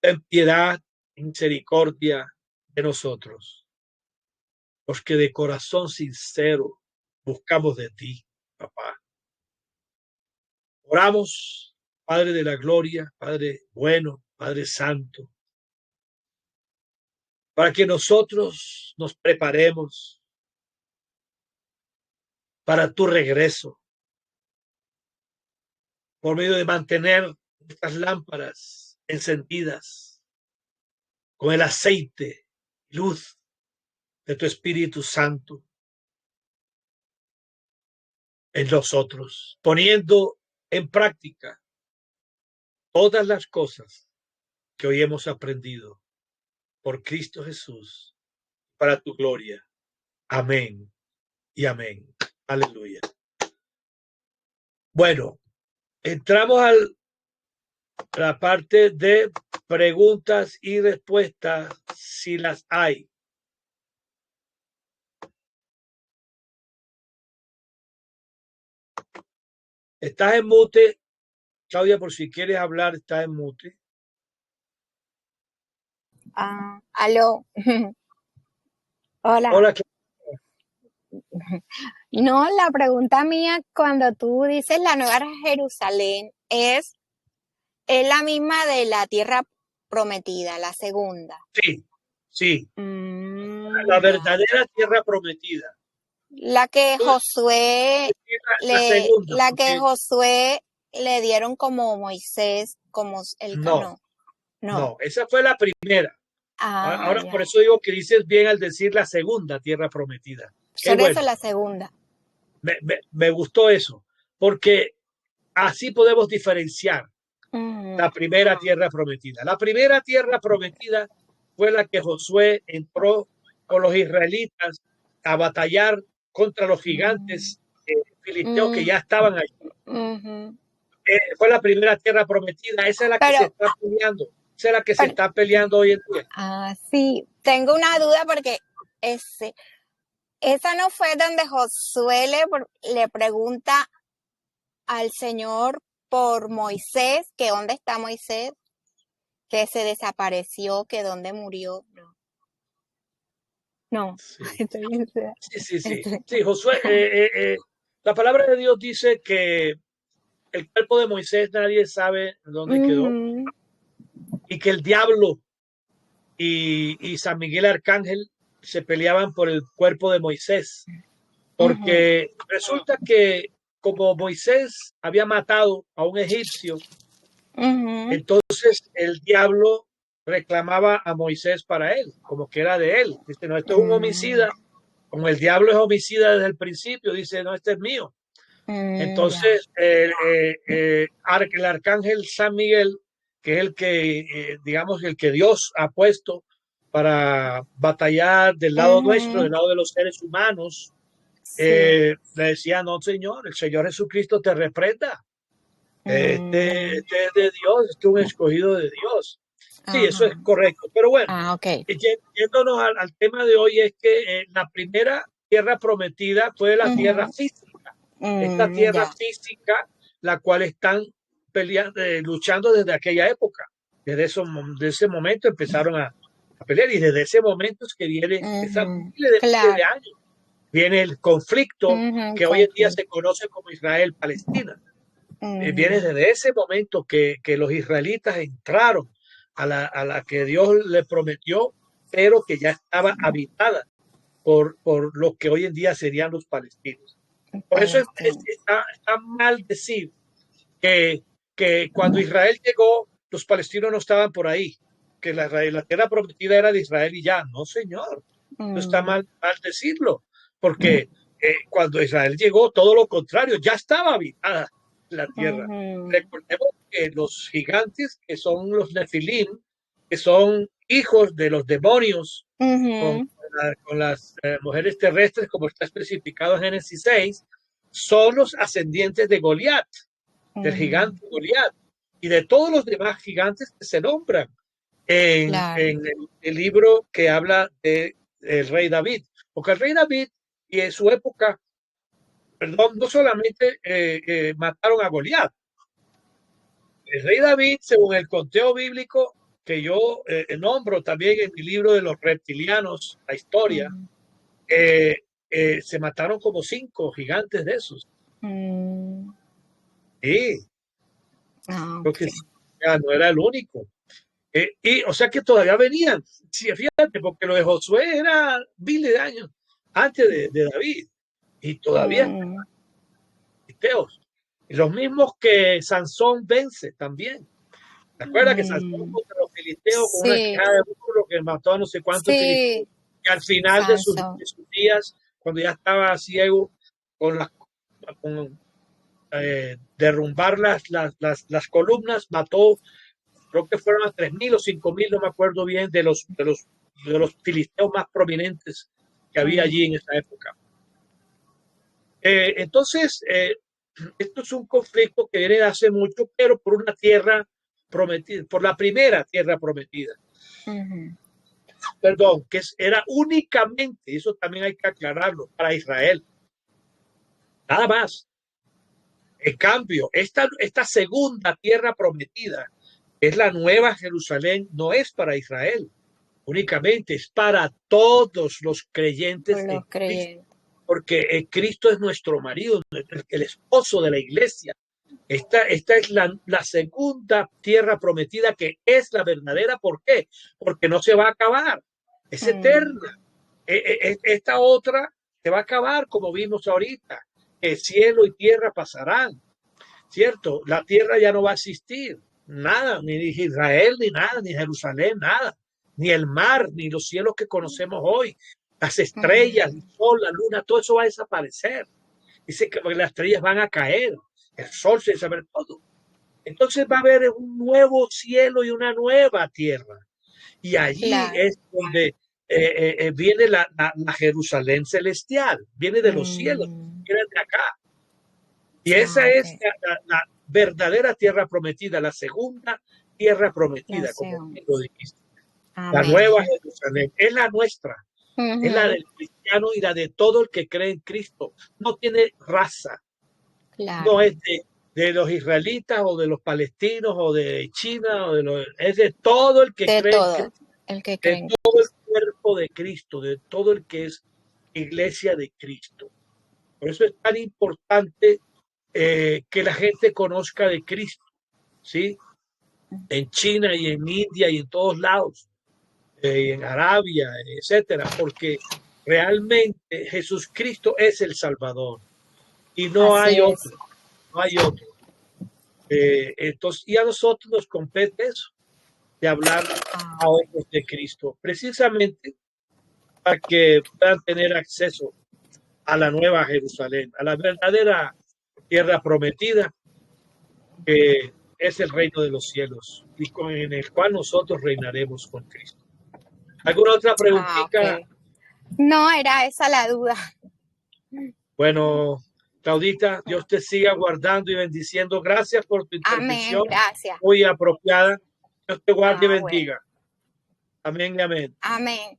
ten piedad, misericordia de nosotros, los que de corazón sincero buscamos de ti, papá. Oramos, Padre de la gloria, Padre bueno, Padre santo, para que nosotros nos preparemos para tu regreso, por medio de mantener estas lámparas encendidas con el aceite, luz de tu Espíritu Santo en nosotros, poniendo en práctica todas las cosas que hoy hemos aprendido por Cristo Jesús, para tu gloria. Amén y amén. Aleluya. Bueno, entramos a la parte de preguntas y respuestas, si las hay. Estás en mute, Claudia, por si quieres hablar, estás en mute. Aló. Hola. Hola. No, la pregunta mía, cuando tú dices la Nueva Jerusalén, es la misma de la tierra prometida, la segunda. Sí, sí. La Ya. verdadera tierra prometida. La que Josué segunda, que Josué le dieron como Moisés, como el no, esa fue la primera. Ahora, ya. por eso digo que dices bien al decir la segunda tierra prometida. Qué Por bueno. eso la segunda. Me gustó eso, porque así podemos diferenciar la primera tierra prometida. La primera tierra prometida fue la que Josué entró con los israelitas a batallar contra los gigantes filisteos que ya estaban allí. Fue la primera tierra prometida. Esa es la que se está peleando. Esa es la que se está peleando hoy en día. Sí, tengo una duda porque esa no fue donde Josué le pregunta al Señor por Moisés, que dónde está Moisés, que se desapareció, que dónde murió. No. Sí. Sí, Josué, la palabra de Dios dice que el cuerpo de Moisés nadie sabe dónde quedó, y que el diablo y San Miguel Arcángel se peleaban por el cuerpo de Moisés, porque resulta que como Moisés había matado a un egipcio, entonces el diablo reclamaba a Moisés para él, como que era de él. Dice, no, esto es un homicida, como el diablo es homicida desde el principio, dice, no, este es mío. Entonces el arcángel San Miguel, que es el que, digamos, el que Dios ha puesto para batallar del lado nuestro, del lado de los seres humanos, le decía, no, Señor, el Señor Jesucristo te reprenda. Este es de Dios, este es un escogido de Dios. Sí, eso es correcto. Pero bueno, yéndonos al tema de hoy, es que la primera tierra prometida fue la tierra física. Esta tierra física, la cual están peleando, luchando desde aquella época. Desde ese momento empezaron a pelear, y desde ese momento es que viene esa miles de años. Viene el conflicto que hoy en día se conoce como Israel-Palestina. Viene desde ese momento que los israelitas entraron a la que Dios le prometió, pero que ya estaba habitada por los que hoy en día serían los palestinos. Por eso está mal decir que cuando Israel llegó, los palestinos no estaban por ahí, que la tierra prometida era de Israel y ya. No, señor. No está mal decirlo, porque cuando Israel llegó, todo lo contrario, ya estaba habitada la tierra. Recordemos que los gigantes, que son los Nefilim, que son hijos de los demonios, con las mujeres terrestres, como está especificado en Génesis 6, son los ascendientes de Goliat, del gigante Goliat, y de todos los demás gigantes que se nombran en el libro que habla del rey David. Porque el rey David y en su época, perdón, no solamente mataron a Goliat. El rey David, según el conteo bíblico que yo nombro también en mi libro de los reptilianos, la historia, se mataron como 5 gigantes de esos. Sí. Porque ya no era el único. Y o sea que todavía venían. Sí, fíjate, porque lo de Josué era miles de años antes de David. Y todavía estaban filisteos. Y los mismos que Sansón vence también. ¿Te acuerdas que Sansón contra los filisteos con una quijada de burro que mató a no sé cuántos filisteos? Y al final de sus días, cuando ya estaba ciego, con derrumbar las columnas, mató, creo que fueron a 3,000 o 5,000, no me acuerdo bien, de los filisteos más prominentes que había allí en esa época. Entonces, esto es un conflicto que viene de hace mucho, pero por una tierra prometida, por la primera tierra prometida. Perdón, que era únicamente, eso también hay que aclararlo, para Israel. Nada más. En cambio, esta segunda tierra prometida, es la nueva Jerusalén, no es para Israel únicamente, es para todos los creyentes en Cristo, porque Cristo es nuestro marido, el esposo de la iglesia. Esta es la segunda tierra prometida, que es la verdadera. ¿Por qué? Porque no se va a acabar, es eterna. Esta otra se va a acabar, como vimos ahorita. El cielo y tierra pasarán, ¿cierto? La tierra ya no va a existir, nada, ni Israel, ni nada, ni Jerusalén, nada, ni el mar, ni los cielos que conocemos hoy, las estrellas, el sol, la luna, todo eso va a desaparecer. Dice que las estrellas van a caer. El sol sin saber todo. Entonces va a haber un nuevo cielo y una nueva tierra. Y allí claro. es donde viene la Jerusalén celestial, viene de los cielos, Mm, viene de acá. Y esa ah, ok. es la verdadera tierra prometida, la segunda tierra La prometida, como segunda. lo dijiste. La Amén. nueva Jerusalén es la nuestra, es la Ujú, del cristiano y la de todo el que cree en Cristo. No tiene raza, no claro. es de los israelitas o de los palestinos o de China, es de todo el que De cree en todo Cristo, el que de cree en todo el Cristo. cuerpo de Cristo, de todo el que es iglesia de Cristo. Por eso es tan importante que la gente conozca de Cristo, ¿sí? En China y en India y en todos lados, en Arabia, etcétera, porque realmente Jesús Cristo es el Salvador y no Así hay es. otro, no hay otro. Entonces, y a nosotros nos compete eso, de hablar Ah, a bueno. otros de Cristo, precisamente para que puedan tener acceso a la nueva Jerusalén, a la verdadera tierra prometida, que es el reino de los cielos y en el cual nosotros reinaremos con Cristo. ¿Alguna otra Ah, preguntita? ok. No, era esa la duda. Bueno, Claudita, Dios te siga guardando y bendiciendo. Gracias por tu Amén, intervención, gracias. muy apropiada. Dios te guarde y Ah, bueno. bendiga. Amén y amén. Amén.